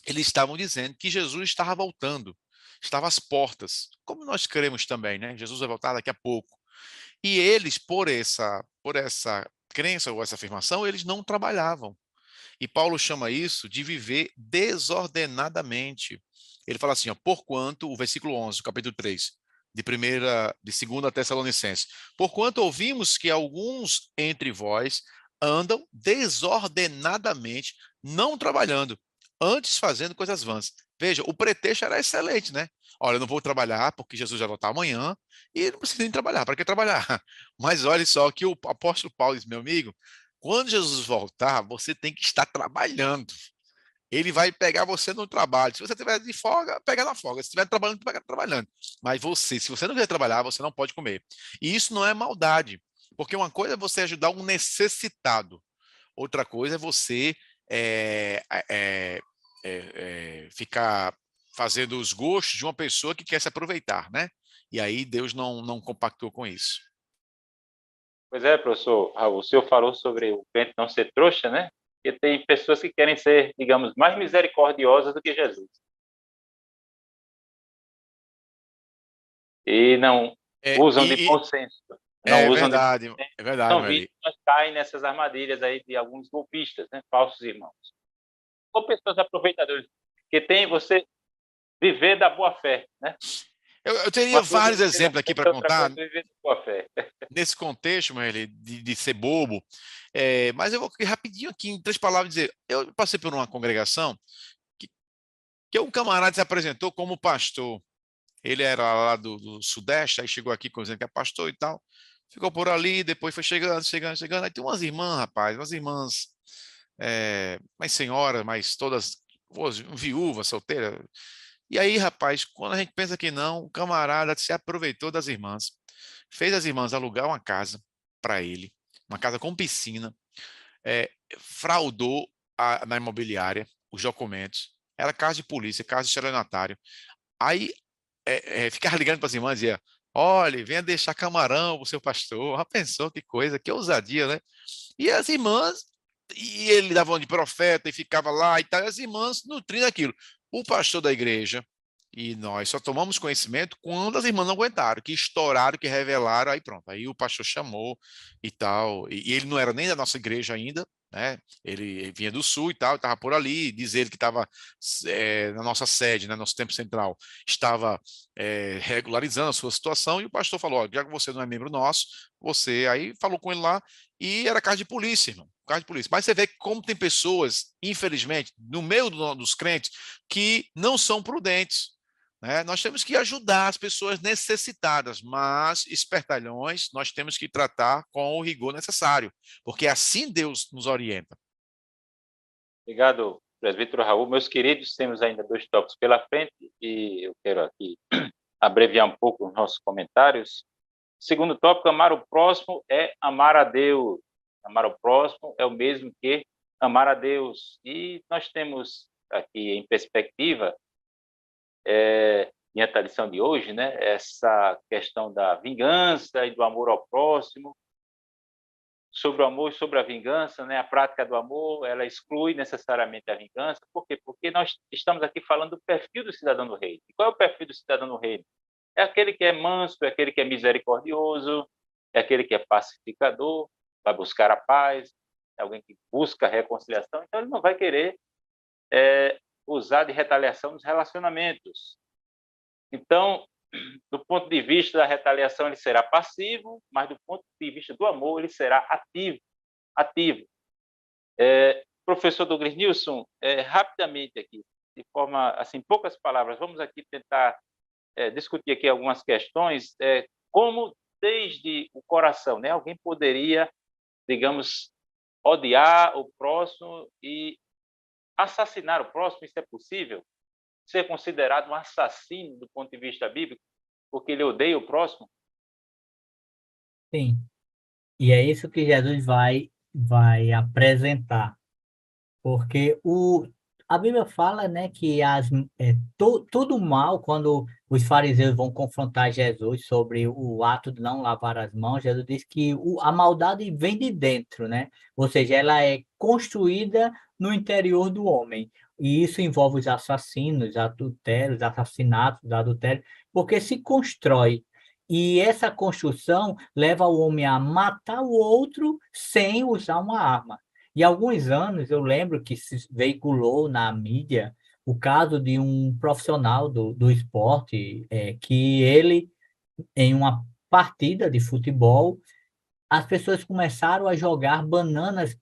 eles estavam dizendo que Jesus estava voltando, estava às portas, como nós queremos também, né? Jesus vai voltar daqui a pouco. E eles, por essa crença ou essa afirmação, eles não trabalhavam. E Paulo chama isso de viver desordenadamente. Ele fala assim, ó, porquanto, o versículo 11, capítulo 3, de 2 Tessalonicenses, porquanto ouvimos que alguns entre vós andam desordenadamente, não trabalhando, antes fazendo coisas vãs. Veja, o pretexto era excelente, né? Olha, eu não vou trabalhar porque Jesus já vai voltar amanhã e não precisa nem trabalhar. Para que trabalhar? Mas olha só que o apóstolo Paulo diz, meu amigo, quando Jesus voltar, você tem que estar trabalhando. Ele vai pegar você no trabalho. Se você estiver de folga, pega na folga. Se estiver trabalhando, pega trabalhando. Mas você, se você não quiser trabalhar, você não pode comer. E isso não é maldade. Porque uma coisa é você ajudar um necessitado. Outra coisa é você ficar fazendo os gostos de uma pessoa que quer se aproveitar, né? E aí Deus não compactou com isso. Pois é, professor Raul, o senhor falou sobre o crente não ser trouxa, né? Porque tem pessoas que querem ser, digamos, mais misericordiosas do que Jesus. E não usam de bom senso. Não usam de bom senso. É verdade, Não vítimas caem nessas armadilhas aí de alguns golpistas, né? Falsos irmãos. Ou pessoas aproveitadoras, que tem você viver da boa fé, né? Eu teria vários exemplos aqui para contar nesse contexto, de ser bobo, mas eu vou rapidinho aqui, em 3 palavras, dizer, eu passei por uma congregação que um camarada se apresentou como pastor. Ele era lá do Sudeste, aí chegou aqui dizendo que é pastor e tal, ficou por ali, depois foi chegando, aí tem umas irmãs, rapaz, umas irmãs, mais senhoras, mas todas viúvas, solteiras. E aí, rapaz, quando a gente pensa que não, o camarada se aproveitou das irmãs, fez as irmãs alugar uma casa para ele, uma casa com piscina, fraudou na imobiliária os documentos, era casa de polícia, casa de estelionatário. Aí ficava ligando para as irmãs e dizia, olha, venha deixar camarão para o seu pastor. Já pensou que coisa, que ousadia, né? E as irmãs, e ele dava de profeta e ficava lá e tal, e as irmãs nutrindo aquilo. O pastor da igreja, e nós só tomamos conhecimento quando as irmãs não aguentaram, que estouraram, que revelaram, aí pronto. Aí o pastor chamou e tal, e ele não era nem da nossa igreja ainda, né? Ele vinha do sul e tal, estava por ali, diz ele que estava na nossa sede, né, nosso tempo central, estava regularizando a sua situação, e o pastor falou, já que você não é membro nosso, você aí falou com ele lá, e era casa de polícia, irmão, casa de polícia. Mas você vê como tem pessoas, infelizmente, no meio dos crentes, que não são prudentes. Nós temos que ajudar as pessoas necessitadas, mas espertalhões nós temos que tratar com o rigor necessário, porque assim Deus nos orienta. Obrigado, presbítero Raul. Meus queridos, temos ainda 2 tópicos pela frente e eu quero aqui abreviar um pouco os nossos comentários. Segundo tópico, amar o próximo é amar a Deus. Amar o próximo é o mesmo que amar a Deus. E nós temos aqui em perspectiva, em a lição de hoje, né, essa questão da vingança e do amor ao próximo. Sobre o amor e sobre a vingança, né? A prática do amor, ela exclui necessariamente a vingança. Por quê? Porque nós estamos aqui falando do perfil do cidadão do reino. E qual é o perfil do cidadão do reino? É aquele que é manso, é aquele que é misericordioso, é aquele que é pacificador, vai buscar a paz, é alguém que busca a reconciliação. Então, ele não vai querer usar de retaliação nos relacionamentos. Então, do ponto de vista da retaliação, ele será passivo, mas do ponto de vista do amor, ele será ativo. Professor Douglas Nilson, rapidamente aqui, de forma, assim, poucas palavras, vamos aqui tentar discutir aqui algumas questões, como desde o coração, né? Alguém poderia, digamos, odiar o próximo e assassinar o próximo, isso é possível? Ser considerado um assassino do ponto de vista bíblico, porque ele odeia o próximo? Sim. E é isso que Jesus vai apresentar. Porque a Bíblia fala, né, que tudo mal, quando os fariseus vão confrontar Jesus sobre o ato de não lavar as mãos, Jesus diz que a maldade vem de dentro, né? Ou seja, ela é construída no interior do homem. E isso envolve os assassinos, adultérios, assassinatos, adultérios, porque se constrói. E essa construção leva o homem a matar o outro sem usar uma arma. E há alguns anos eu lembro que se veiculou na mídia o caso de um profissional do esporte, que ele, em uma partida de futebol, as pessoas começaram a jogar bananas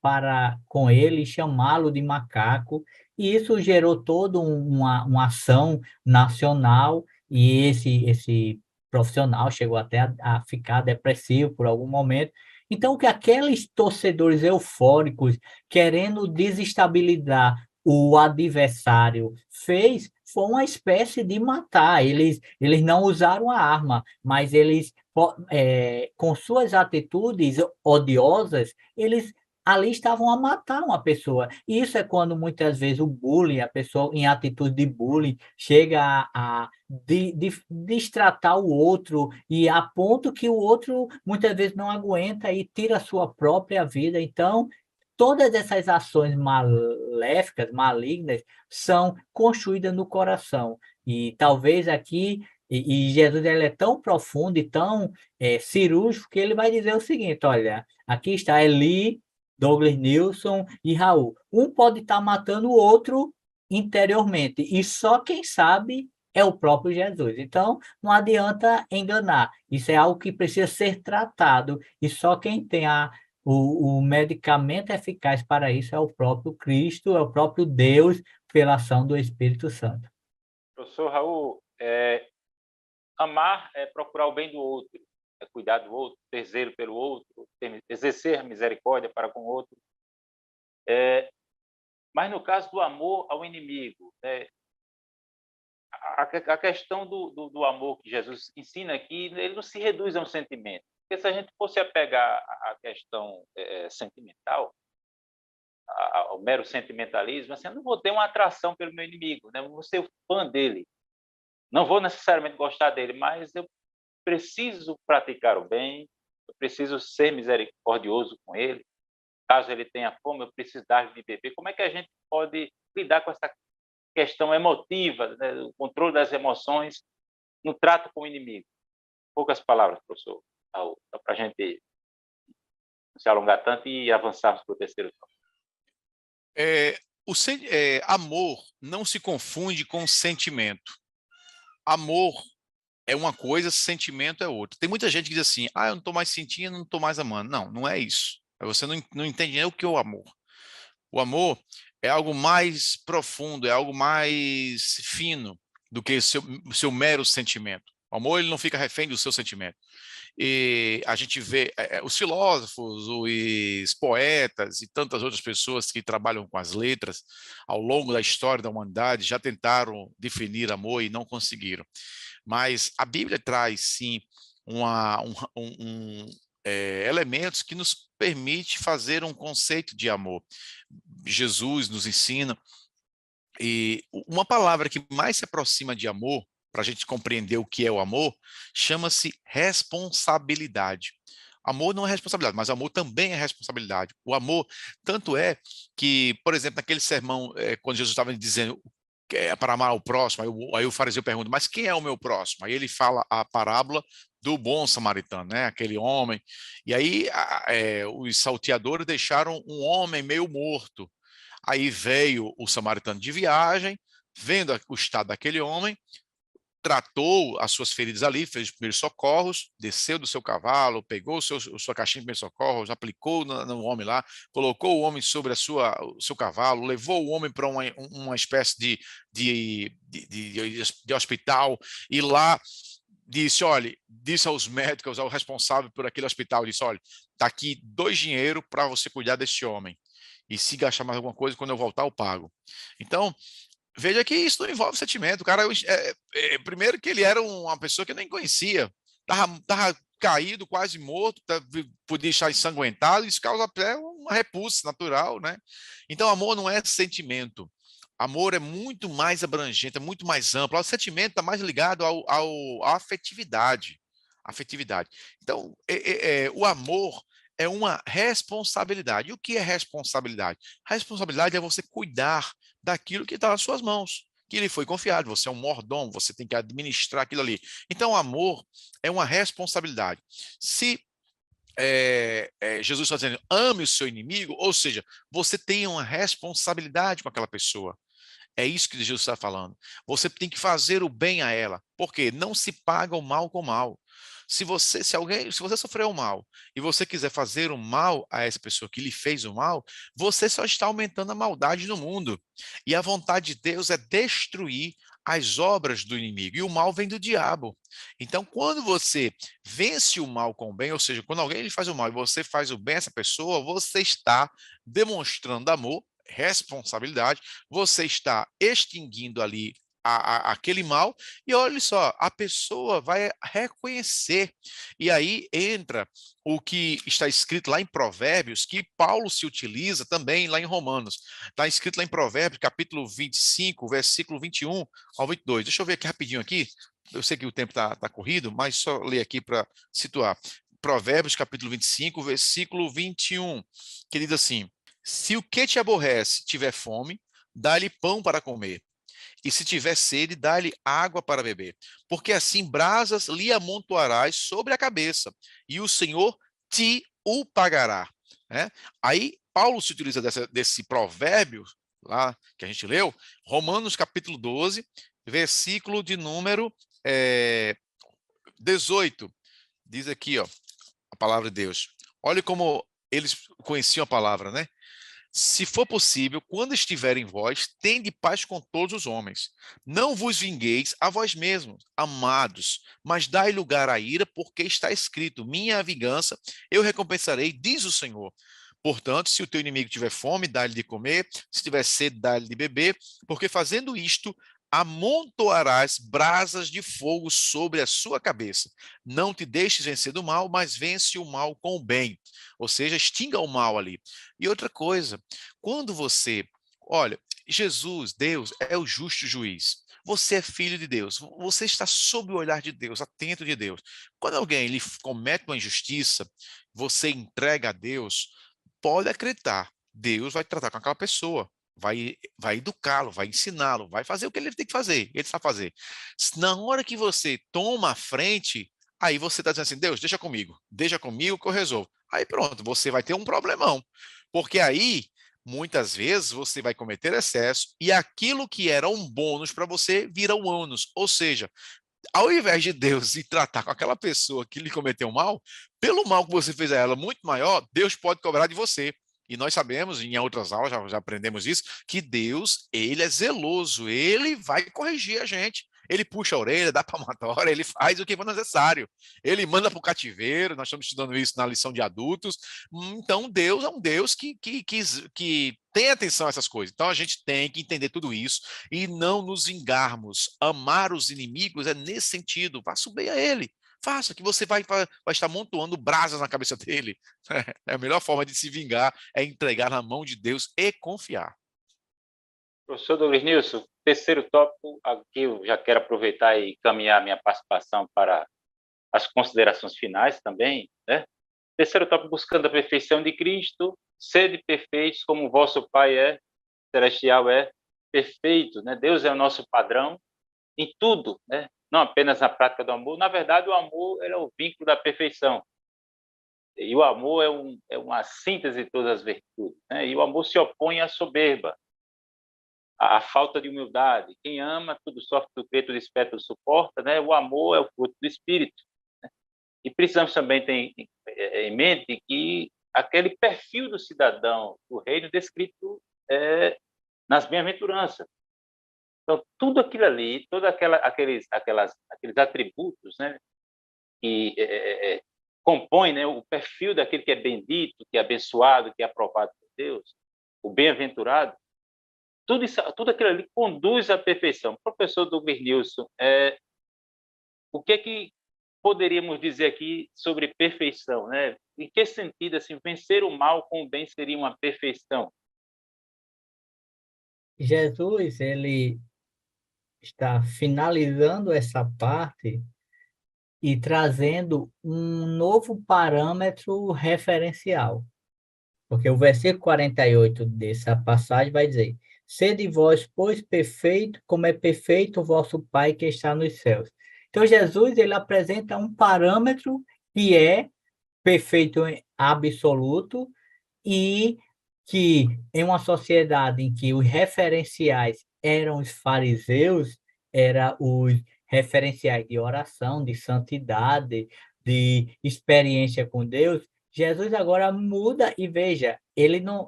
com ele, chamá-lo de macaco, e isso gerou toda uma ação nacional, e esse profissional chegou até a ficar depressivo por algum momento. Então, o que aqueles torcedores eufóricos, querendo desestabilizar o adversário, fez foi uma espécie de matar. Eles não usaram a arma, mas eles com suas atitudes odiosas, eles ali estavam a matar uma pessoa. E isso é quando muitas vezes o bullying, a pessoa em atitude de bullying, chega a destratar o outro e a ponto que o outro muitas vezes não aguenta e tira a sua própria vida. Então, todas essas ações maléficas, malignas, são construídas no coração. E talvez aqui e Jesus ele é tão profundo e tão cirúrgico que ele vai dizer o seguinte: olha, aqui está Eli, Douglas Nilson e Raul. Um pode estar matando o outro interiormente, e só quem sabe é o próprio Jesus. Então, não adianta enganar. Isso é algo que precisa ser tratado, e só quem tem o medicamento eficaz para isso é o próprio Cristo, é o próprio Deus, pela ação do Espírito Santo. Professor Raul, amar é procurar o bem do outro, é cuidar do outro, ter zelo pelo outro, exercer misericórdia para com o outro. Mas no caso do amor ao inimigo, a questão do amor que Jesus ensina aqui, ele não se reduz a um sentimento. Porque se a gente fosse apegar a questão sentimental, ao mero sentimentalismo, assim, eu não vou ter uma atração pelo meu inimigo, né? Eu vou ser fã dele. Não vou necessariamente gostar dele, mas eu preciso praticar o bem, eu preciso ser misericordioso com ele. Caso ele tenha fome, eu preciso dar de beber. Como é que a gente pode lidar com essa questão emotiva, né? O controle das emoções no trato com o inimigo? Poucas palavras, professor Raul, para a gente não se alongar tanto e avançarmos para o terceiro tópico. Amor não se confunde com sentimento. Amor é uma coisa, sentimento é outra. Tem muita gente que diz assim, eu não estou mais sentindo, não estou mais amando. Não, não é isso. Você não entende nem o que é o amor. O amor é algo mais profundo, é algo mais fino do que o seu mero sentimento. O amor ele não fica refém do seu sentimento. E a gente vê os filósofos, os poetas e tantas outras pessoas que trabalham com as letras ao longo da história da humanidade já tentaram definir amor e não conseguiram. Mas a Bíblia traz, sim, elementos que nos permite fazer um conceito de amor. Jesus nos ensina, e uma palavra que mais se aproxima de amor, para a gente compreender o que é o amor, chama-se responsabilidade. Amor não é responsabilidade, mas amor também é responsabilidade. O amor, tanto é que, por exemplo, naquele sermão, quando Jesus estava dizendo para amar o próximo, aí o fariseu pergunta, mas quem é o meu próximo? Aí ele fala a parábola do bom samaritano, né? Aquele homem. E aí os salteadores deixaram um homem meio morto. Aí veio o samaritano de viagem, vendo o estado daquele homem, tratou as suas feridas ali, fez os primeiros socorros, desceu do seu cavalo, pegou sua caixinha de primeiros socorros, aplicou no homem lá, colocou o homem sobre o seu cavalo, levou o homem para uma espécie de hospital, e lá disse aos médicos, ao responsável por aquele hospital, disse, olha, está aqui 2 dinheiro para você cuidar deste homem. E se gastar mais alguma coisa, quando eu voltar, eu pago. Então, veja que isso não envolve sentimento. O cara, primeiro que ele era uma pessoa que eu nem conhecia. Tava caído, quase morto, podia estar ensanguentado, isso causa até uma repulsa natural, né? Então, amor não é sentimento. Amor é muito mais abrangente, é muito mais amplo. O sentimento está mais ligado à afetividade. Afetividade. Então, o amor é uma responsabilidade. E o que é responsabilidade? Responsabilidade é você cuidar daquilo que está nas suas mãos, que lhe foi confiado. Você é um mordomo, você tem que administrar aquilo ali. Então, o amor é uma responsabilidade. Se Jesus está dizendo, ame o seu inimigo, ou seja, você tem uma responsabilidade com aquela pessoa. É isso que Jesus está falando. Você tem que fazer o bem a ela. Por quê? Não se paga o mal com o mal. Se você sofreu o mal e você quiser fazer o mal a essa pessoa que lhe fez o mal, você só está aumentando a maldade no mundo. E a vontade de Deus é destruir as obras do inimigo. E o mal vem do diabo. Então, quando você vence o mal com o bem, ou seja, quando alguém lhe faz o mal e você faz o bem a essa pessoa, você está demonstrando amor, responsabilidade, você está extinguindo ali aquele mal, e olha só, a pessoa vai reconhecer. E aí entra o que está escrito lá em Provérbios, que Paulo se utiliza também lá em Romanos. Está escrito lá em Provérbios, capítulo 25, versículo 21 ao 22. Deixa eu ver aqui rapidinho aqui. Eu sei que o tempo está corrido, mas só ler aqui para situar. Provérbios, capítulo 25, versículo 21, que diz assim: se o que te aborrece tiver fome, dá-lhe pão para comer. E se tiver sede, dá-lhe água para beber. Porque assim brasas lhe amontoarás sobre a cabeça, e o Senhor te o pagará. Né? Aí Paulo se utiliza desse provérbio, lá que a gente leu, Romanos capítulo 12, versículo de número 18. Diz aqui, ó, a palavra de Deus. Olha como eles conheciam a palavra, né? Se for possível, quando estiver em vós, tende paz com todos os homens. Não vos vingueis a vós mesmos, amados, mas dai lugar à ira, porque está escrito: minha é a vingança, eu recompensarei, diz o Senhor. Portanto, se o teu inimigo tiver fome, dá-lhe de comer, se tiver sede, dá-lhe de beber, porque fazendo isto, amontoarás brasas de fogo sobre a sua cabeça. Não te deixes vencer do mal, mas vence o mal com o bem. Ou seja, extinga o mal ali. E outra coisa, quando olha, Jesus, Deus, é o justo juiz. Você é filho de Deus. Você está sob o olhar de Deus, atento de Deus. Quando alguém lhe comete uma injustiça, você entrega a Deus, pode acreditar, Deus vai tratar com aquela pessoa, vai educá-lo, vai ensiná-lo, vai fazer o que ele tem que fazer, ele sabe fazer. Na hora que você toma a frente, aí você está dizendo assim, Deus, deixa comigo que eu resolvo. Aí pronto, você vai ter um problemão, porque aí, muitas vezes, você vai cometer excesso e aquilo que era um bônus para você vira um ônus, ou seja, ao invés de Deus ir tratar com aquela pessoa que lhe cometeu mal, pelo mal que você fez a ela muito maior, Deus pode cobrar de você. E nós sabemos, em outras aulas já aprendemos isso, que Deus, ele é zeloso, ele vai corrigir a gente. Ele puxa a orelha, dá palmatória, ele faz o que for necessário. Ele manda para o cativeiro, nós estamos estudando isso na lição de adultos. Então, Deus é um Deus que tem atenção a essas coisas. Então, a gente tem que entender tudo isso e não nos vingarmos. Amar os inimigos é nesse sentido. Faça o bem a ele. Faça, que você vai estar amontoando brasas na cabeça dele. É a melhor forma de se vingar é entregar na mão de Deus e confiar. Professor Douglas Nilson, terceiro tópico, aqui eu já quero aproveitar e caminhar minha participação para as considerações finais também, né? Terceiro tópico, buscando a perfeição de Cristo, sede perfeitos como o vosso Pai celestial é perfeito, né? Deus é o nosso padrão em tudo, né? Não apenas na prática do amor. Na verdade, o amor é o vínculo da perfeição. E o amor é uma síntese de todas as virtudes, né? E o amor se opõe à soberba, à falta de humildade. Quem ama, tudo sofre, tudo crê, tudo espera, tudo suporta, né? O amor é o fruto do Espírito. Né? E precisamos também ter em mente que aquele perfil do cidadão do reino descrito nas bem-aventuranças. Então, tudo aquilo ali, aqueles atributos, né, que compõem, né, o perfil daquele que é bendito, que é abençoado, que é aprovado por Deus, o bem-aventurado, tudo aquilo ali conduz à perfeição. Professor Douglas Nilson, o que poderíamos dizer aqui sobre perfeição, né? Em que sentido, assim, vencer o mal com o bem seria uma perfeição? Jesus, ele está finalizando essa parte e trazendo um novo parâmetro referencial. Porque o versículo 48 dessa passagem vai dizer: Sede vós, pois, perfeito, como é perfeito o vosso Pai que está nos céus. Então, Jesus, ele apresenta um parâmetro que é perfeito em absoluto e que, em uma sociedade em que os referenciais eram os fariseus, eram os referenciais de oração, de santidade, de experiência com Deus, Jesus agora muda e veja,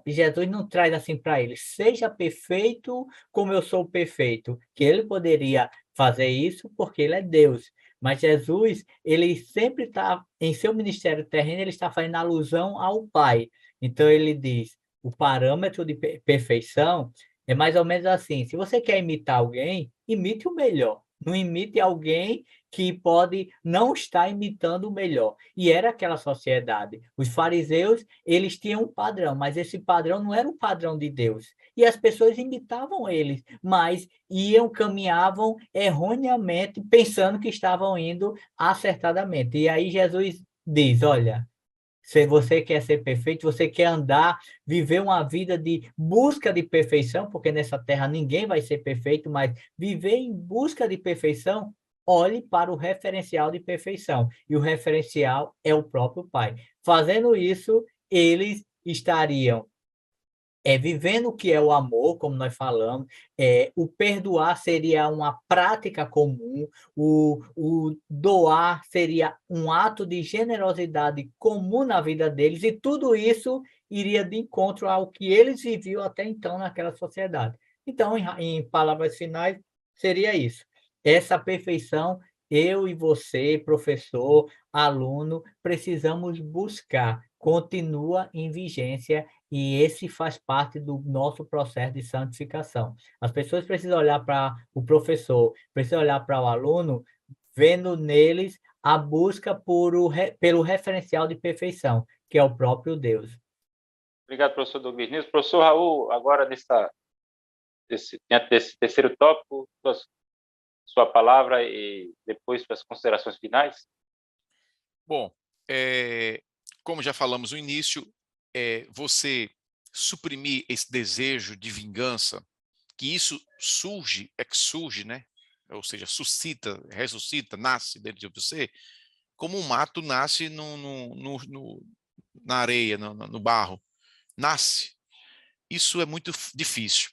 Jesus não traz assim para ele, seja perfeito como eu sou perfeito, que ele poderia fazer isso porque ele é Deus. Mas Jesus, ele sempre está, em seu ministério terreno, ele está fazendo alusão ao Pai. Então ele diz, o parâmetro de perfeição é mais ou menos assim, se você quer imitar alguém, imite o melhor. Não imite alguém que pode não estar imitando o melhor. E era aquela sociedade. Os fariseus, eles tinham um padrão, mas esse padrão não era o padrão de Deus. E as pessoas imitavam eles, mas caminhavam erroneamente, pensando que estavam indo acertadamente. E aí Jesus diz, olha, se você quer ser perfeito, você quer andar, viver uma vida de busca de perfeição, porque nessa terra ninguém vai ser perfeito, mas viver em busca de perfeição, olhe para o referencial de perfeição. E o referencial é o próprio Pai. Fazendo isso, eles estariam vivendo o que é o amor, como nós falamos, o perdoar seria uma prática comum, o doar seria um ato de generosidade comum na vida deles, e tudo isso iria de encontro ao que eles viviam até então naquela sociedade. Então, em palavras finais, seria isso. Essa perfeição, eu e você, professor, aluno, precisamos buscar, continua em vigência e esse faz parte do nosso processo de santificação. As pessoas precisam olhar para o professor, precisam olhar para o aluno, vendo neles a busca pelo referencial de perfeição, que é o próprio Deus. Obrigado, professor Douglas Nilson. Professor Raul, agora diante desse terceiro tópico, sua palavra e depois suas considerações finais. Bom, como já falamos no início, você suprimir esse desejo de vingança, que isso surge, né? Ou seja, suscita, ressuscita, nasce dentro de você, como um mato nasce na areia, no barro. Nasce. Isso é muito difícil.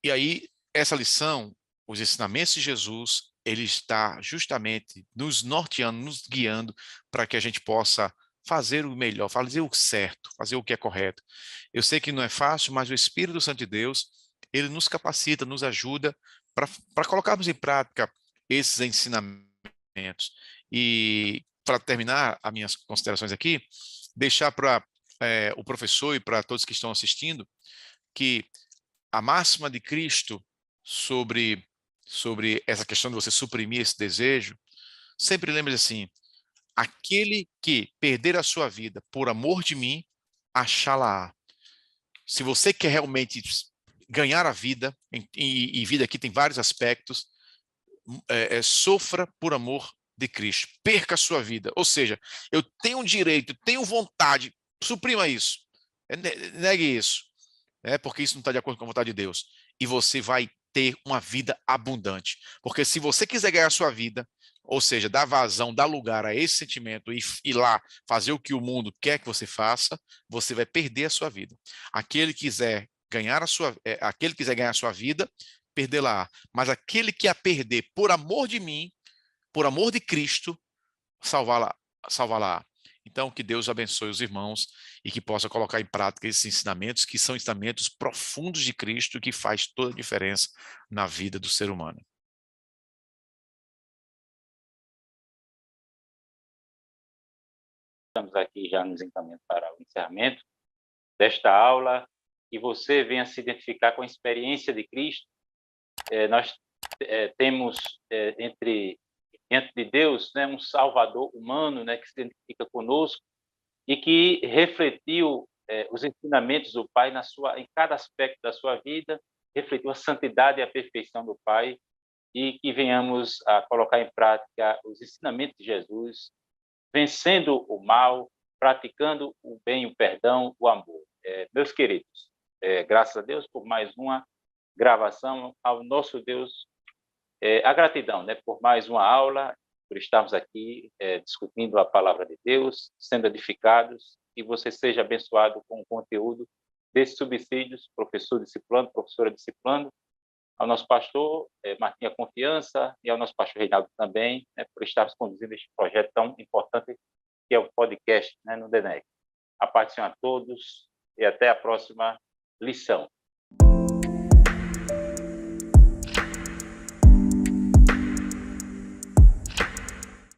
E aí, essa lição, os ensinamentos de Jesus, ele está justamente nos norteando, nos guiando para que a gente possa fazer o melhor, fazer o certo, fazer o que é correto. Eu sei que não é fácil, mas o Espírito Santo de Deus, ele nos capacita, nos ajuda para colocarmos em prática esses ensinamentos. E para terminar as minhas considerações aqui, deixar para o professor e para todos que estão assistindo que a máxima de Cristo sobre essa questão de você suprimir esse desejo, sempre lembre assim: aquele que perder a sua vida por amor de mim, achá-la-á. Se você quer realmente ganhar a vida, e vida aqui tem vários aspectos, sofra por amor de Cristo, perca a sua vida. Ou seja, eu tenho direito, tenho vontade, suprima isso, negue isso, porque isso não está de acordo com a vontade de Deus. E você vai ter uma vida abundante. Porque se você quiser ganhar a sua vida, ou seja, dar vazão, dar lugar a esse sentimento e ir lá fazer o que o mundo quer que você faça, você vai perder a sua vida. Aquele que quiser ganhar a sua vida, perdê-la. Mas aquele que a perder por amor de mim, por amor de Cristo, salvá-la. Então, que Deus abençoe os irmãos e que possa colocar em prática esses ensinamentos, que são ensinamentos profundos de Cristo, que faz toda a diferença na vida do ser humano. Estamos aqui já nos encaminhando para o encerramento desta aula, que você venha se identificar com a experiência de Cristo. Nós temos diante de Deus, né, um Salvador humano, né, que se identifica conosco e que refletiu os ensinamentos do Pai em cada aspecto da sua vida, refletiu a santidade e a perfeição do Pai, e que venhamos a colocar em prática os ensinamentos de Jesus, vencendo o mal, praticando o bem, o perdão, o amor. Meus queridos, graças a Deus por mais uma gravação, ao nosso Deus, a gratidão, né, por mais uma aula, por estarmos aqui discutindo a palavra de Deus, sendo edificados, e você seja abençoado com o conteúdo desses subsídios, professor discipulando, professora discipulando, ao nosso pastor Martinha Confiança e ao nosso pastor Reinaldo também, né, por estarmos conduzindo este projeto tão importante que é o podcast, né, no DENEC. A paz do Senhor a todos e até a próxima lição.